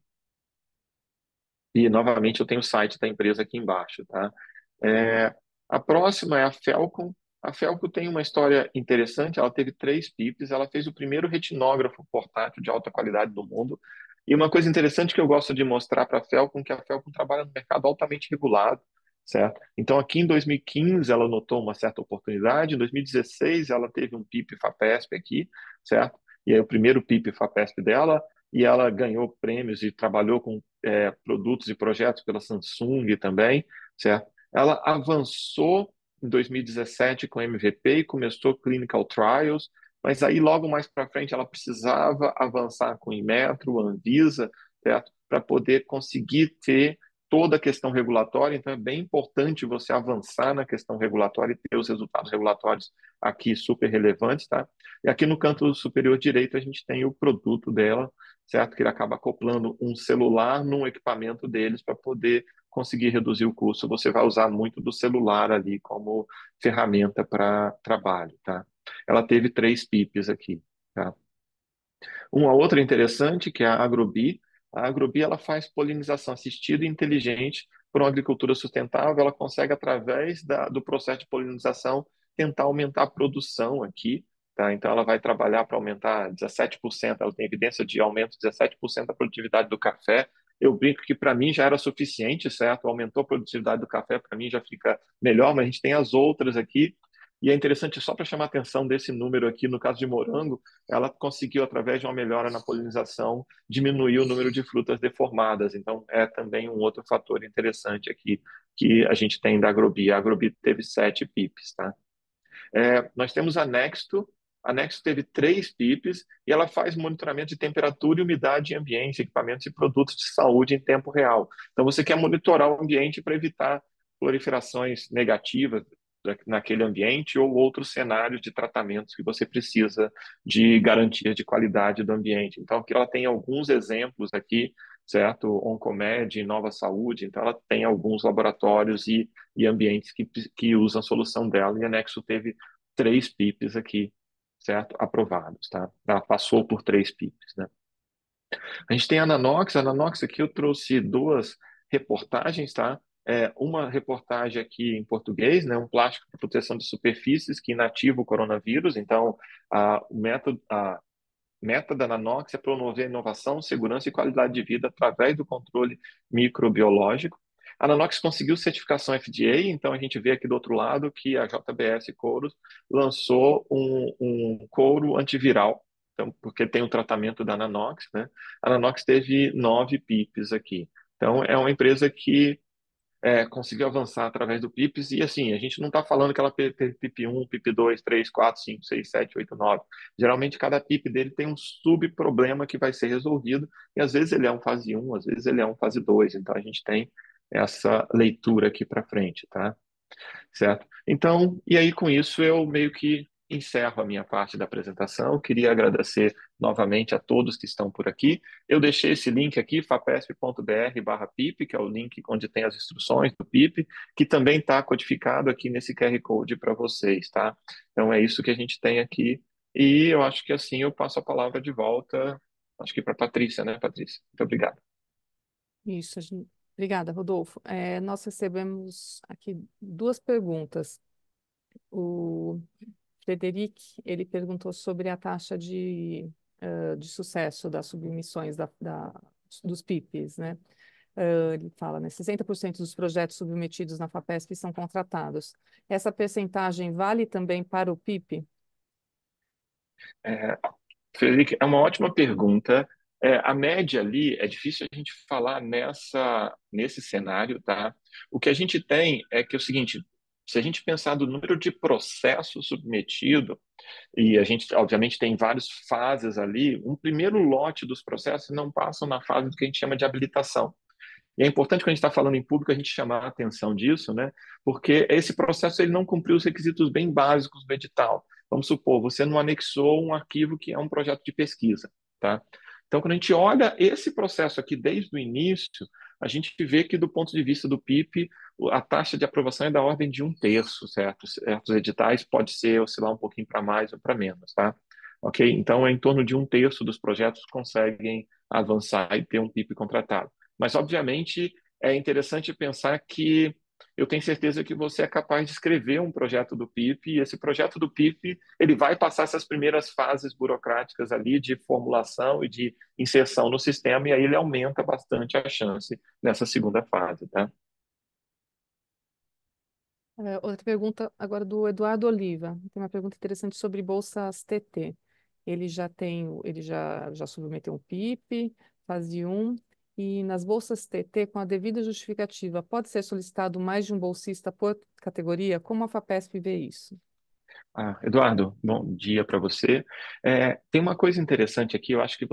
E, novamente, eu tenho o site da empresa aqui embaixo, tá? É, a próxima é a Felcom. A Felcom tem uma história interessante, ela teve 3 PIPs, ela fez o primeiro retinógrafo portátil de alta qualidade do mundo. E uma coisa interessante que eu gosto de mostrar para a Felcom é que a Felcom trabalha no mercado altamente regulado, certo? Então, aqui em 2015, ela notou uma certa oportunidade, em 2016, ela teve um PIP FAPESP aqui, certo? E aí, o primeiro PIP FAPESP dela, e ela ganhou prêmios e trabalhou com produtos e projetos pela Samsung também, certo? Ela avançou em 2017 com MVP e começou clinical trials, mas aí logo mais para frente ela precisava avançar com Inmetro, Anvisa, certo? Para poder conseguir ter toda a questão regulatória. Então é bem importante você avançar na questão regulatória e ter os resultados regulatórios aqui super relevantes, tá? E aqui no canto superior direito a gente tem o produto dela, certo? Que ele acaba acoplando um celular num equipamento deles para poder conseguir reduzir o custo. Você vai usar muito do celular ali como ferramenta para trabalho, tá? Ela teve 3 PIPs aqui, tá? Uma outra interessante que é a Agrobi. A Agrobi ela faz polinização assistida e inteligente para uma agricultura sustentável. Ela consegue, através do processo de polinização, tentar aumentar a produção aqui. Tá? Então, ela vai trabalhar para aumentar 17%. Ela tem evidência de aumento de 17% da produtividade do café. eu brinco que para mim já era suficiente, certo? Aumentou a produtividade do café, para mim já fica melhor, mas a gente tem as outras aqui. E é interessante, só para chamar a atenção desse número aqui, no caso de morango, ela conseguiu, através de uma melhora na polinização, diminuir o número de frutas deformadas. Então, é também um outro fator interessante aqui que a gente tem da Agrobia. A Agrobia teve 7 PIPs, tá? Nós temos a Nexto. A Nexto teve 3 PIPs e ela faz monitoramento de temperatura e umidade em ambiente, equipamentos e produtos de saúde em tempo real. Então, você quer monitorar o ambiente para evitar proliferações negativas naquele ambiente ou outros cenários de tratamentos que você precisa de garantia de qualidade do ambiente. Então, aqui ela tem alguns exemplos aqui, certo? Oncomed, Nova Saúde. Então, ela tem alguns laboratórios e ambientes que usam a solução dela. E a Nexo teve 3 PIPs aqui, certo? Aprovados, tá? Ela passou por 3 PIPs, né? A gente tem a Nanox. A Nanox aqui eu trouxe 2 reportagens, tá? Uma reportagem aqui em português, né? Um plástico de proteção de superfícies que inativa o coronavírus. Então, a meta da Nanox é promover inovação, segurança e qualidade de vida através do controle microbiológico. A Nanox conseguiu certificação FDA, então a gente vê aqui do outro lado que a JBS Couros lançou um couro antiviral, então, porque tem o tratamento da Nanox, né? A Nanox teve 9 PIPs aqui. Então, é uma empresa que conseguiu avançar através do PIPs, e assim, a gente não está falando que ela teve PIP 1, PIP 2, 3, 4, 5, 6, 7, 8, 9. Geralmente, cada PIP dele tem um subproblema que vai ser resolvido, e às vezes ele é um fase 1, às vezes ele é um fase 2, então a gente tem essa leitura aqui para frente, tá? Certo? Então, e aí com isso eu meio que encerro a minha parte da apresentação. Queria agradecer novamente a todos que estão por aqui. Eu deixei esse link aqui, fapesp.br/PIP, que é o link onde tem as instruções do PIP, que também está codificado aqui nesse QR Code para vocês, tá? Então é isso que a gente tem aqui. E eu acho que assim eu passo a palavra de volta, acho que para a Patrícia, né, Patrícia? Muito obrigado. Isso, obrigada, Rodolfo. Nós recebemos aqui 2 perguntas. O Frederic, ele perguntou sobre a taxa de sucesso das submissões dos PIPs, né? Ele fala, né, 60% dos projetos submetidos na FAPESP são contratados. Essa percentagem vale também para o PIP? É, Frederico, é uma ótima pergunta. A média ali, é difícil a gente falar nesse cenário, tá? O que a gente tem é que é o seguinte, se a gente pensar do número de processos submetido, e a gente, obviamente, tem várias fases ali, um primeiro lote dos processos não passam na fase do que a gente chama de habilitação. E é importante, quando a gente está falando em público, a gente chamar a atenção disso, né? Porque esse processo ele não cumpriu os requisitos bem básicos do edital. Vamos supor, você não anexou um arquivo que é um projeto de pesquisa, tá? Então, quando a gente olha esse processo aqui desde o início, a gente vê que, do ponto de vista do PIP, a taxa de aprovação é da ordem de 1/3, certo? Certos editais pode ser oscilar um pouquinho para mais ou para menos, tá? Ok? Então, é em torno de 1/3 dos projetos conseguem avançar e ter um PIP contratado. Mas, obviamente, é interessante pensar que eu tenho certeza que você é capaz de escrever um projeto do PIP, e esse projeto do PIP ele vai passar essas primeiras fases burocráticas ali de formulação e de inserção no sistema, e aí ele aumenta bastante a chance nessa segunda fase, tá? Outra pergunta agora do Eduardo Oliva. Tem uma pergunta interessante sobre bolsas TT. Ele já submeteu um PIP, fase 1, e nas bolsas TT, com a devida justificativa, pode ser solicitado mais de um bolsista por categoria? Como a FAPESP vê isso? Eduardo, bom dia para você. Tem uma coisa interessante aqui, eu acho que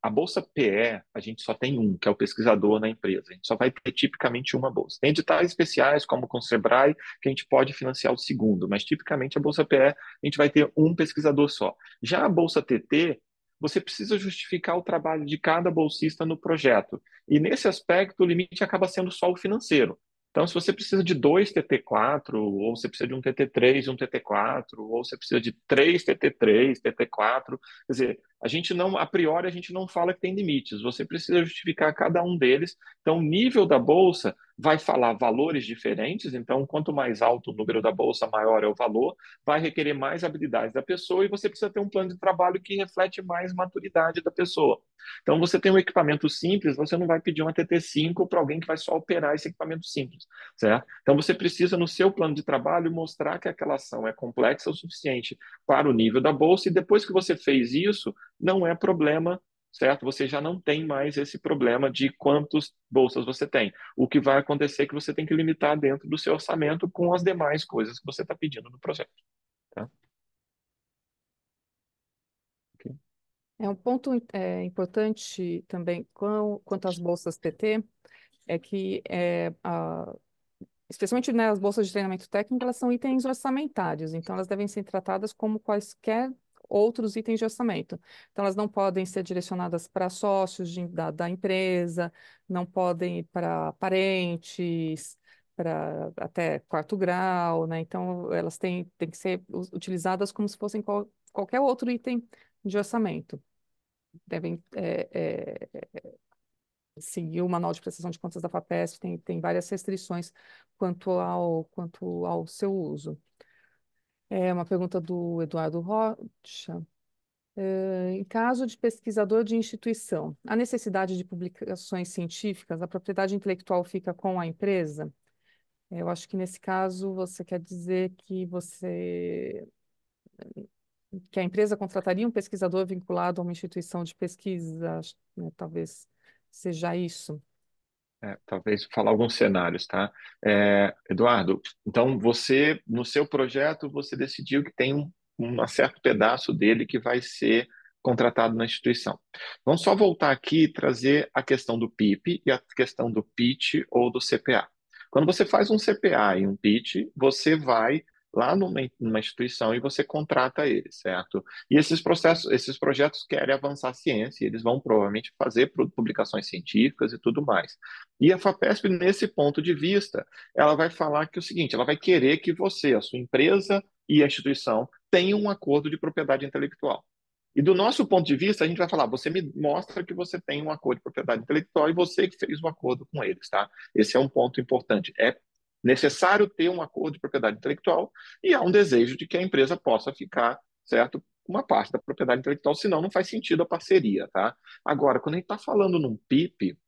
a bolsa PE, a gente só tem um, que é o pesquisador na empresa. A gente só vai ter tipicamente uma bolsa. Tem editais especiais, como com o Sebrae, que a gente pode financiar o segundo, mas tipicamente a bolsa PE, a gente vai ter um pesquisador só. Já a bolsa TT, você precisa justificar o trabalho de cada bolsista no projeto. E nesse aspecto, o limite acaba sendo só o financeiro. Então, se você precisa de 2 TT4, ou você precisa de um TT3 e um TT4, ou você precisa de 3 TT3, TT4, quer dizer, A gente não, a priori, a gente não fala que tem limites, você precisa justificar cada um deles. Então, o nível da bolsa vai falar valores diferentes, então, quanto mais alto o número da bolsa, maior é o valor, vai requerer mais habilidades da pessoa e você precisa ter um plano de trabalho que reflete mais maturidade da pessoa. Então, você tem um equipamento simples, você não vai pedir uma TT5 para alguém que vai só operar esse equipamento simples, certo? Então, você precisa, no seu plano de trabalho, mostrar que aquela ação é complexa o suficiente para o nível da bolsa, e depois que você fez isso, não é problema, certo? Você já não tem mais esse problema de quantas bolsas você tem. O que vai acontecer é que você tem que limitar dentro do seu orçamento com as demais coisas que você está pedindo no projeto, tá? Ok. É um ponto importante também quanto às bolsas TT, é que especialmente, né, as bolsas de treinamento técnico, elas são itens orçamentários, então elas devem ser tratadas como quaisquer outros itens de orçamento. Então, elas não podem ser direcionadas para sócios da empresa, não podem ir para parentes, para até quarto grau, né? Então, elas têm que ser utilizadas como se fossem qualquer outro item de orçamento. Devem seguir o Manual de Prestação de Contas da FAPESP, tem várias restrições quanto ao seu uso. É uma pergunta do Eduardo Rocha. Em caso de pesquisador de instituição, a necessidade de publicações científicas, a propriedade intelectual fica com a empresa? Eu acho que nesse caso você quer dizer que a empresa contrataria um pesquisador vinculado a uma instituição de pesquisa, né, talvez seja isso. Talvez falar alguns cenários, tá? Eduardo, então você, no seu projeto, você decidiu que tem um certo pedaço dele que vai ser contratado na instituição. Vamos só voltar aqui e trazer a questão do PIP e a questão do pitch ou do CPA. Quando você faz um CPA e um pitch, você vai lá numa instituição e você contrata ele, certo? E esses projetos querem avançar a ciência, e eles vão provavelmente fazer publicações científicas e tudo mais. E a FAPESP, nesse ponto de vista, ela vai falar que é o seguinte, ela vai querer que você, a sua empresa e a instituição tenham um acordo de propriedade intelectual. E do nosso ponto de vista, a gente vai falar, você me mostra que você tem um acordo de propriedade intelectual e você que fez o acordo com eles, tá? Esse é um ponto importante. É necessário ter um acordo de propriedade intelectual e há um desejo de que a empresa possa ficar, certo, com uma parte da propriedade intelectual, senão não faz sentido a parceria, tá? Agora, quando a gente está falando num PIP,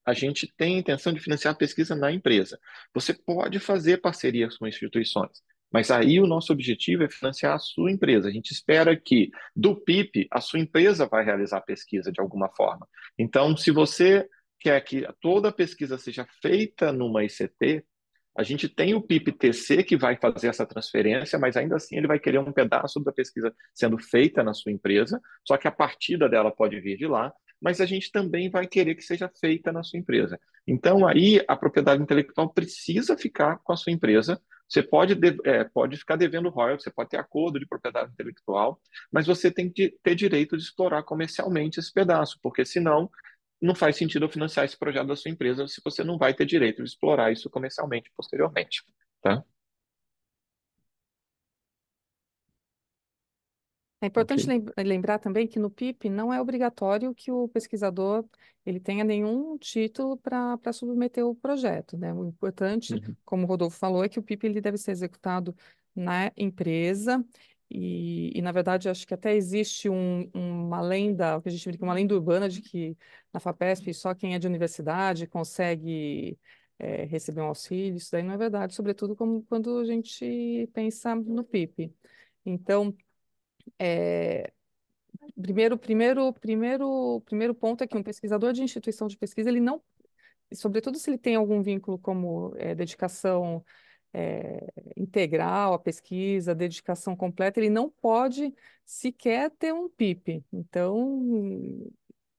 a gente tem a intenção de financiar a pesquisa na empresa. Você pode fazer parcerias com instituições, mas aí o nosso objetivo é financiar a sua empresa. A gente espera que, do PIP, a sua empresa vai realizar a pesquisa de alguma forma. Então, se você quer que toda a pesquisa seja feita numa ICT, a gente tem o PIP-TC que vai fazer essa transferência, mas ainda assim ele vai querer um pedaço da pesquisa sendo feita na sua empresa, só que a partida dela pode vir de lá, mas a gente também vai querer que seja feita na sua empresa. Então, aí a propriedade intelectual precisa ficar com a sua empresa. Você pode ficar devendo royalties, você pode ter acordo de propriedade intelectual, mas você tem que ter direito de explorar comercialmente esse pedaço, porque senão não faz sentido eu financiar esse projeto da sua empresa se você não vai ter direito de explorar isso comercialmente posteriormente, tá? É Ok. importante lembrar também que no PIP não é obrigatório que o pesquisador ele tenha nenhum título para submeter o projeto, né? O importante, Uhum. como o Rodolfo falou, é que o PIP ele deve ser executado na empresa na verdade, acho que até existe uma lenda, o que a gente brinca, uma lenda urbana de que na FAPESP só quem é de universidade consegue receber um auxílio. Isso daí não é verdade, sobretudo quando a gente pensa no PIP. Então, é, primeiro ponto é que um pesquisador de instituição de pesquisa, ele não, sobretudo se ele tem algum vínculo como dedicação integral à pesquisa, dedicação completa, ele não pode sequer ter um PIP. Então,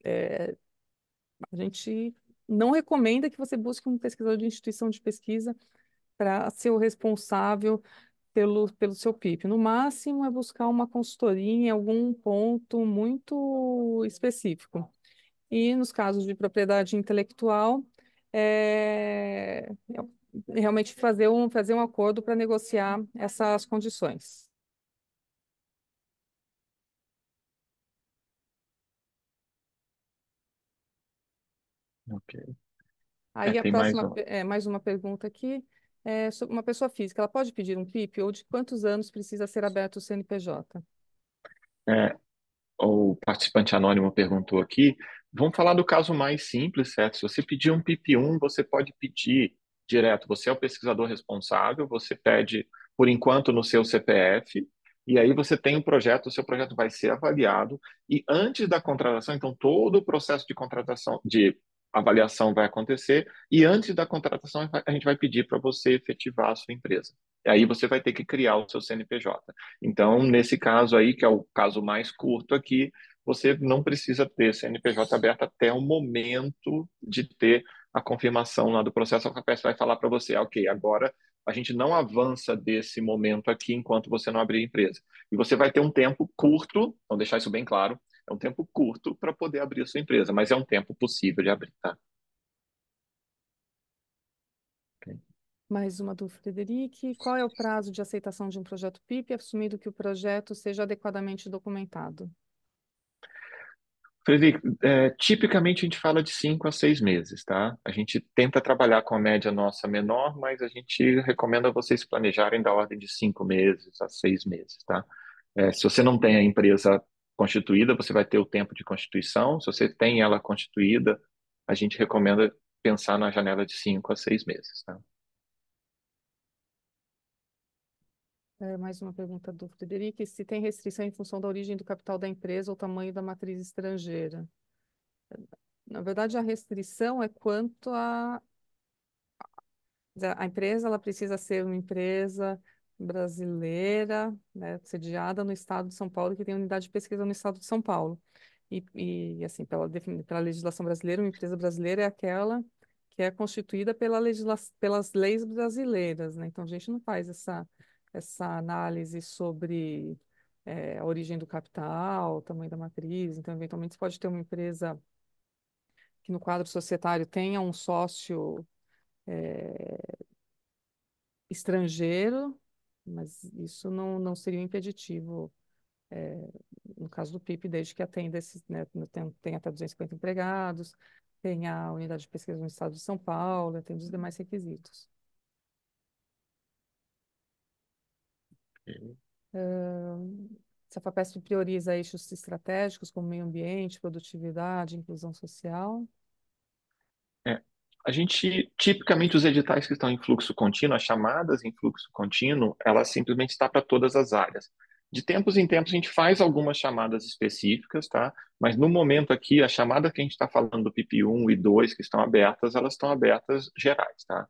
a gente não recomenda que você busque um pesquisador de instituição de pesquisa para ser o responsável pelo seu PIP. No máximo, é buscar uma consultoria em algum ponto muito específico. E nos casos de propriedade intelectual, realmente fazer um acordo para negociar essas condições. Ok. Aí a Tem mais próxima, um. mais uma pergunta aqui, é sobre uma pessoa física, ela pode pedir um PIP ou de quantos anos precisa ser aberto o CNPJ? É, o participante anônimo perguntou aqui. Vamos falar do caso mais simples, certo? Se você pedir um PIP-1, você pode pedir direto. Você é o pesquisador responsável, você pede, por enquanto, no seu CPF, e aí você tem um projeto, o seu projeto vai ser avaliado, e antes da contratação, então, todo o processo de contratação, de avaliação vai acontecer, e antes da contratação, a gente vai pedir para você efetivar a sua empresa. E aí você vai ter que criar o seu CNPJ. Então, nesse caso aí, que é o caso mais curto aqui, você não precisa ter CNPJ aberto até o momento de ter a confirmação lá do processo. A CAPES vai falar para você, ok, agora a gente não avança desse momento aqui enquanto você não abrir a empresa. E você vai ter um tempo curto, vamos deixar isso bem claro, é um tempo curto para poder abrir a sua empresa, mas é um tempo possível de abrir, tá? Ok. Mais uma do Frederic. Qual é o prazo de aceitação de um projeto PIP, assumindo que o projeto seja adequadamente documentado? Frederico, tipicamente a gente fala de 5 a 6 meses, tá? A gente tenta trabalhar com a média nossa menor, mas a gente recomenda vocês planejarem da ordem de 5 meses a 6 meses, tá? Se você não tem a empresa constituída, você vai ter o tempo de constituição. Se você tem ela constituída, a gente recomenda pensar na janela de 5 a 6 meses, tá? Mais uma pergunta do Frederic. Se tem restrição em função da origem do capital da empresa ou tamanho da matriz estrangeira? Na verdade, a restrição é quanto a empresa, ela precisa ser uma empresa brasileira, né, sediada no estado de São Paulo, que tem unidade de pesquisa no estado de São Paulo. Assim, pela legislação brasileira, uma empresa brasileira é aquela que é constituída pelas leis brasileiras, né? Então, a gente não faz essa análise sobre a origem do capital, o tamanho da matriz. Então, eventualmente, você pode ter uma empresa que no quadro societário tenha um sócio estrangeiro, mas isso não seria um impeditivo, é, no caso do PIP, desde que atenda esses, né, tem até 250 empregados, tem a unidade de pesquisa no estado de São Paulo, tem os demais requisitos. Se a FAPESP prioriza eixos estratégicos como meio ambiente, produtividade, inclusão social. É. A gente, tipicamente, os editais que estão em fluxo contínuo, as chamadas em fluxo contínuo, ela simplesmente está para todas as áreas. De tempos em tempos, a gente faz algumas chamadas específicas, tá? Mas no momento aqui, a chamada que a gente está falando do PIP 1 e 2 que estão abertas, elas estão abertas gerais, tá?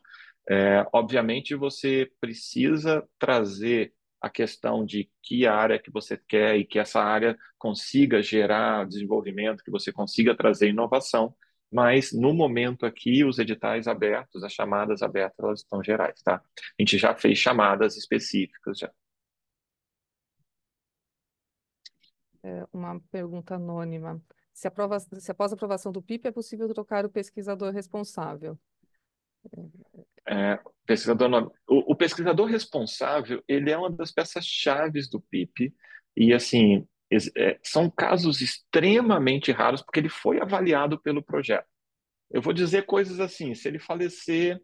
Obviamente, você precisa trazer a questão de que área que você quer e que essa área consiga gerar desenvolvimento, que você consiga trazer inovação, mas no momento aqui, os editais abertos, as chamadas abertas, elas estão gerais, tá? A gente já fez chamadas específicas já. Uma pergunta anônima. Se após a aprovação do PIP é possível trocar o pesquisador responsável? O pesquisador responsável, ele é uma das peças-chaves do PIP, e assim, são casos extremamente raros, porque ele foi avaliado pelo projeto. Eu vou dizer coisas assim, se ele falecer,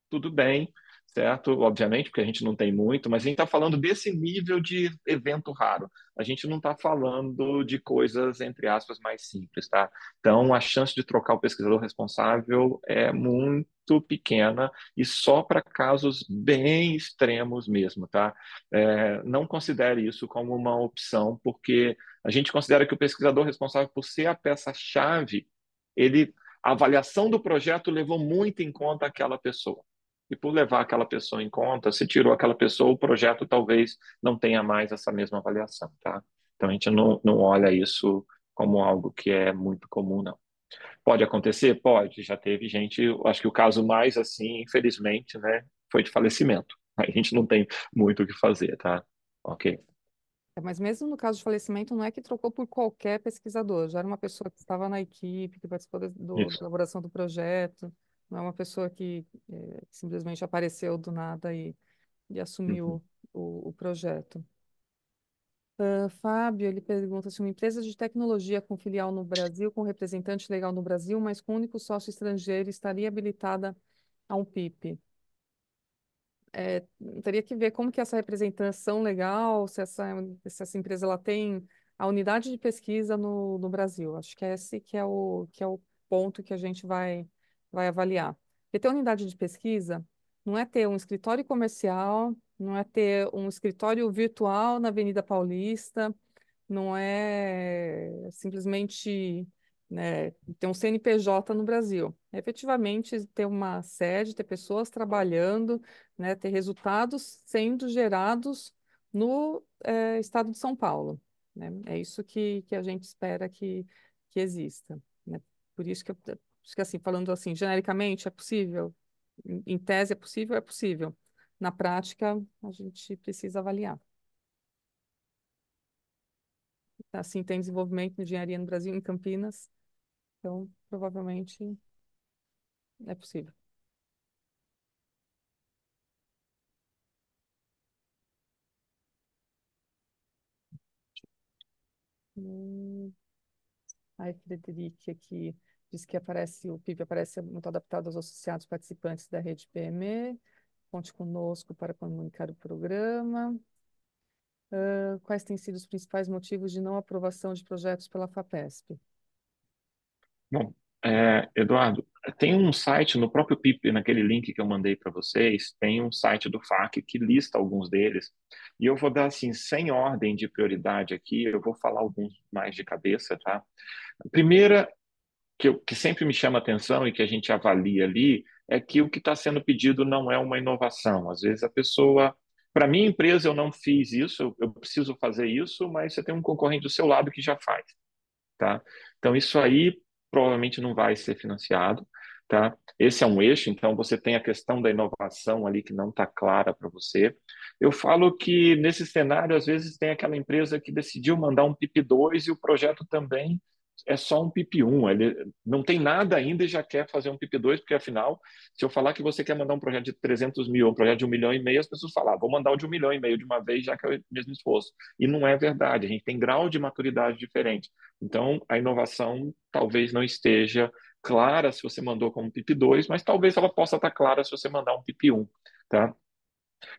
tudo bem, certo? Obviamente, porque a gente não tem muito, mas a gente está falando desse nível de evento raro. A gente não está falando de coisas, entre aspas, mais simples, tá? Então, a chance de trocar o pesquisador responsável é muito pequena e só para casos bem extremos mesmo, tá? Não considere isso como uma opção, porque a gente considera que o pesquisador responsável por ser a peça-chave, a avaliação do projeto levou muito em conta aquela pessoa. E por levar aquela pessoa em conta, se tirou aquela pessoa, o projeto talvez não tenha mais essa mesma avaliação, tá? Então a gente não olha isso como algo que é muito comum, não. Pode acontecer? Pode. Já teve gente, eu acho que o caso mais assim, infelizmente, né, foi de falecimento. A gente não tem muito o que fazer, tá? Ok. Mas mesmo no caso de falecimento, não é que trocou por qualquer pesquisador, já era uma pessoa que estava na equipe, que participou da Isso. elaboração do projeto, não é uma pessoa que simplesmente apareceu do nada e Uhum. assumiu o projeto. Fábio, ele pergunta se uma empresa de tecnologia com filial no Brasil, com representante legal no Brasil, mas com único sócio estrangeiro, estaria habilitada a um PIP. Teria que ver como que é essa representação legal, se essa empresa ela tem a unidade de pesquisa no Brasil. Acho que é esse que é o ponto que a gente vai avaliar. Porque ter unidade de pesquisa não é ter um escritório comercial, não é ter um escritório virtual na Avenida Paulista, não é simplesmente, né, ter um CNPJ no Brasil. É efetivamente ter uma sede, ter pessoas trabalhando, né, ter resultados sendo gerados no estado de São Paulo, né? É isso que a gente espera que exista, né? Por isso que eu acho que assim, falando assim, genericamente, é possível? Em tese é possível? É possível. Na prática, a gente precisa avaliar. Assim, tem desenvolvimento de engenharia no Brasil, em Campinas, então provavelmente é possível. Hum, Aí, Frederic aqui diz que o PIB aparece muito adaptado aos associados participantes da rede PME. Conte conosco para comunicar o programa. Quais têm sido os principais motivos de não aprovação de projetos pela FAPESP? Bom, Eduardo, tem um site no próprio PIP, naquele link que eu mandei para vocês, tem um site do FAC que lista alguns deles, e eu vou dar assim, sem ordem de prioridade aqui, eu vou falar alguns mais de cabeça, tá? A primeira, que sempre me chama atenção e que a gente avalia ali, é que o que está sendo pedido não é uma inovação. Às vezes a pessoa, para minha empresa eu não fiz isso, eu preciso fazer isso, mas você tem um concorrente do seu lado que já faz, tá? Então, isso aí provavelmente não vai ser financiado, tá? Esse é um eixo, então você tem a questão da inovação ali que não está clara para você. Eu falo que nesse cenário, às vezes, tem aquela empresa que decidiu mandar um PIP2 e o projeto também é só um PIP1. Ele não tem nada ainda e já quer fazer um PIP2, porque afinal, se eu falar que você quer mandar um projeto de 300 mil, um projeto de 1,5 milhão, as pessoas falam, vou mandar o de 1,5 milhão de uma vez, já que é o mesmo esforço. E não é verdade, a gente tem grau de maturidade diferente. Então, a inovação talvez não esteja clara se você mandou como PIP2, mas talvez ela possa estar clara se você mandar um PIP1, tá?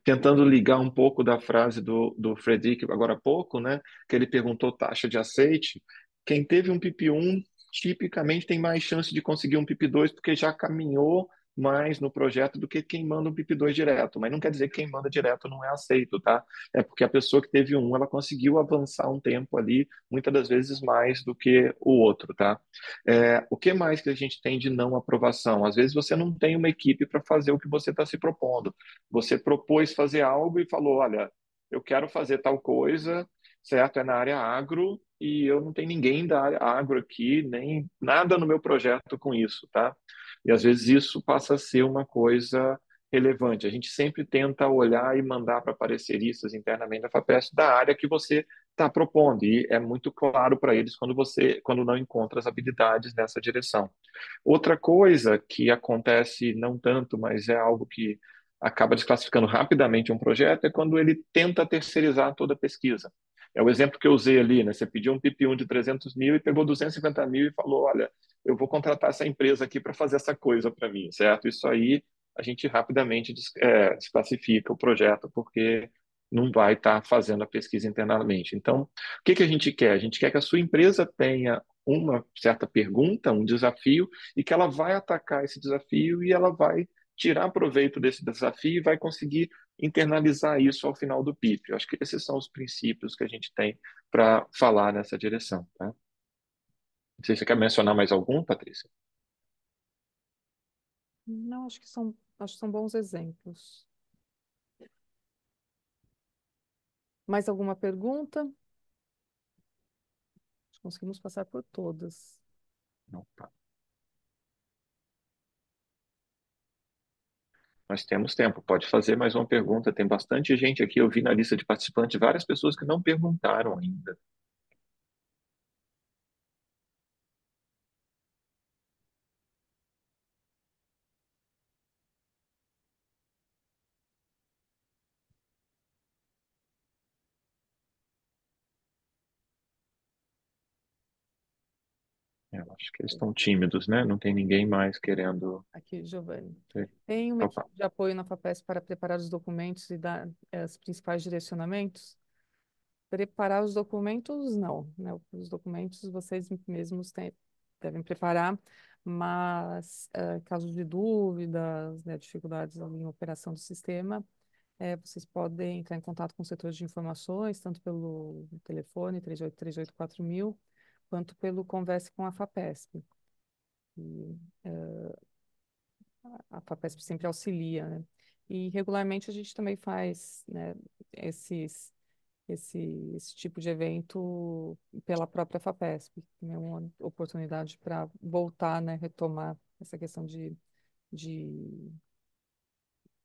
Tentando ligar um pouco da frase do Frederic agora há pouco, né, que ele perguntou taxa de aceite. Quem teve um PIP1 tipicamente tem mais chance de conseguir um PIP2 porque já caminhou mais no projeto do que quem manda um PIP2 direto. Mas não quer dizer que quem manda direto não é aceito, tá? É porque a pessoa que teve um, ela conseguiu avançar um tempo ali, muitas das vezes mais do que o outro, tá? O que mais que a gente tem de não aprovação? Às vezes você não tem uma equipe para fazer o que você está se propondo. Você propôs fazer algo e falou: olha, eu quero fazer tal coisa, certo? É na área agro e eu não tenho ninguém da área agro aqui, nem nada no meu projeto com isso, tá? E às vezes isso passa a ser uma coisa relevante. A gente sempre tenta olhar e mandar para pareceristas internamente da FAPESP da área que você está propondo, e é muito claro para eles quando não encontra as habilidades nessa direção. Outra coisa que acontece não tanto, mas é algo que acaba desclassificando rapidamente um projeto é quando ele tenta terceirizar toda a pesquisa. É o exemplo que eu usei ali, né? Você pediu um PIP1 de 300 mil e pegou 250 mil e falou, olha, eu vou contratar essa empresa aqui para fazer essa coisa para mim, certo? Isso aí a gente rapidamente desclassifica o projeto porque não vai estar fazendo a pesquisa internamente. Então, o que que a gente quer? A gente quer que a sua empresa tenha uma certa pergunta, um desafio, e que ela vai atacar esse desafio e ela vai tirar proveito desse desafio e vai conseguir internalizar isso ao final do PIP. Eu acho que esses são os princípios que a gente tem para falar nessa direção, tá? Não sei se você quer mencionar mais algum, Patrícia. Não, acho que são bons exemplos. Mais alguma pergunta? Acho que conseguimos passar por todas. Não, tá. Nós temos tempo, pode fazer mais uma pergunta. Tem bastante gente aqui, eu vi na lista de participantes várias pessoas que não perguntaram ainda. Eu acho que eles estão tímidos, né? Não tem ninguém mais querendo. Aqui, Giovanni. ter- Tem uma Opa. equipe de apoio na FAPESP para preparar os documentos e dar os principais direcionamentos? Preparar os documentos, não, né? Os documentos vocês mesmos devem preparar, mas caso de dúvidas, né, dificuldades em operação do sistema, vocês podem entrar em contato com o setor de informações, tanto pelo telefone 38384000, quanto pelo Converse com a FAPESP. E, a FAPESP sempre auxilia, né? E regularmente a gente também faz, né, esses esse tipo de evento pela própria FAPESP, que é uma oportunidade para voltar, né, retomar essa questão de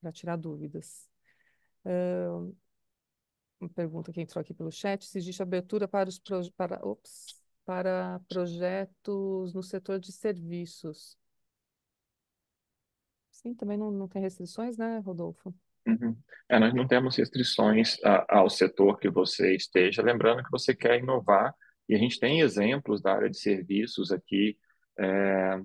para tirar dúvidas. Uma pergunta que entrou aqui pelo chat, se existe abertura para para projetos no setor de serviços. Sim, também não tem restrições, né, Rodolfo? Uhum. Nós não temos restrições ao setor que você esteja, lembrando que você quer inovar, e a gente tem exemplos da área de serviços aqui. é,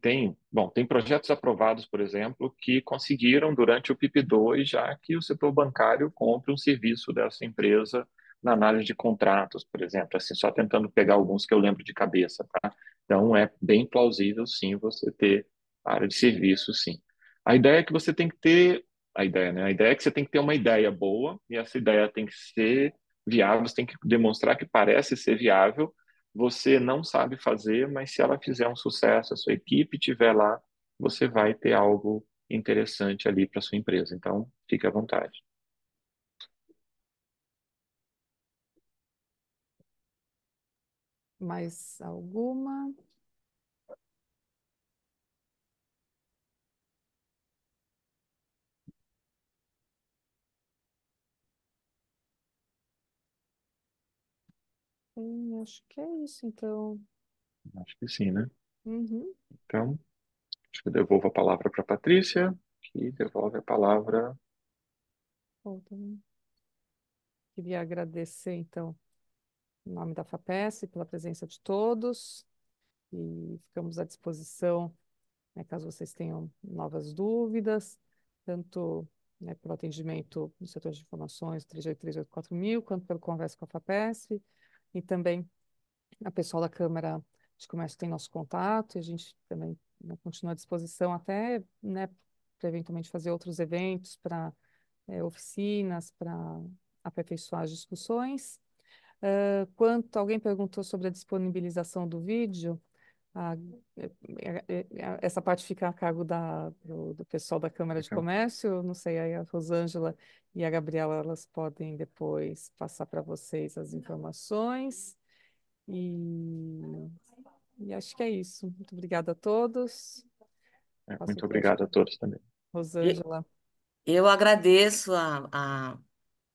tem projetos aprovados, por exemplo, que conseguiram, durante o PIP2, já que o setor bancário compre um serviço dessa empresa na análise de contratos, por exemplo, assim, só tentando pegar alguns que eu lembro de cabeça, tá? Então, é bem plausível, sim, você ter área de serviço, sim. A ideia é que você tem que ter, a ideia, né? A ideia é que você tem que ter uma ideia boa, e essa ideia tem que ser viável, você tem que demonstrar que parece ser viável, você não sabe fazer, mas se ela fizer um sucesso, a sua equipe estiver lá, você vai ter algo interessante ali para sua empresa. Então, fique à vontade. Mais alguma? Acho que é isso, então. Acho que sim, né? Uhum. Então, acho que eu devolvo a palavra para a Patrícia, que devolve a palavra. Bom, então, queria agradecer, então, em nome da FAPESP, pela presença de todos, e ficamos à disposição, né, caso vocês tenham novas dúvidas, tanto, né, pelo atendimento no setor de informações 38384000, quanto pelo conversa com a FAPESP, e também a pessoal da Câmara de Comércio tem nosso contato, e a gente também, né, continua à disposição até, né, para eventualmente fazer outros eventos, para oficinas, para aperfeiçoar as discussões. Quanto alguém perguntou sobre a disponibilização do vídeo, a- essa parte fica a cargo do pessoal da Câmara de Então, Comércio. Não sei, aí a Rosângela e a Gabriela, elas podem depois passar para vocês as informações. E, e acho que é isso. Muito obrigada a todos. Passo muito aqui, acho obrigado que a todos também. E- Rosângela. Eu agradeço a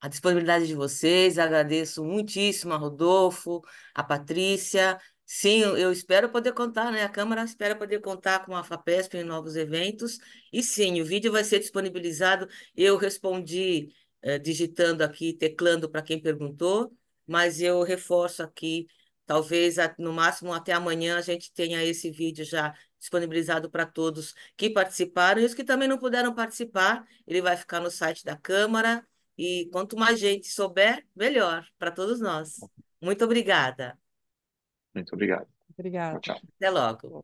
disponibilidade de vocês, agradeço muitíssimo a Rodolfo, a Patrícia. Sim, eu espero poder contar, né? A Câmara espera poder contar com a FAPESP em novos eventos. E sim, o vídeo vai ser disponibilizado. Eu respondi, digitando aqui, teclando para quem perguntou, mas eu reforço aqui, talvez no máximo até amanhã a gente tenha esse vídeo já disponibilizado para todos que participaram e os que também não puderam participar. Ele vai ficar no site da Câmara. E quanto mais gente souber, melhor para todos nós. Muito obrigada. Muito obrigado. Tchau, Obrigada. tchau. Até logo.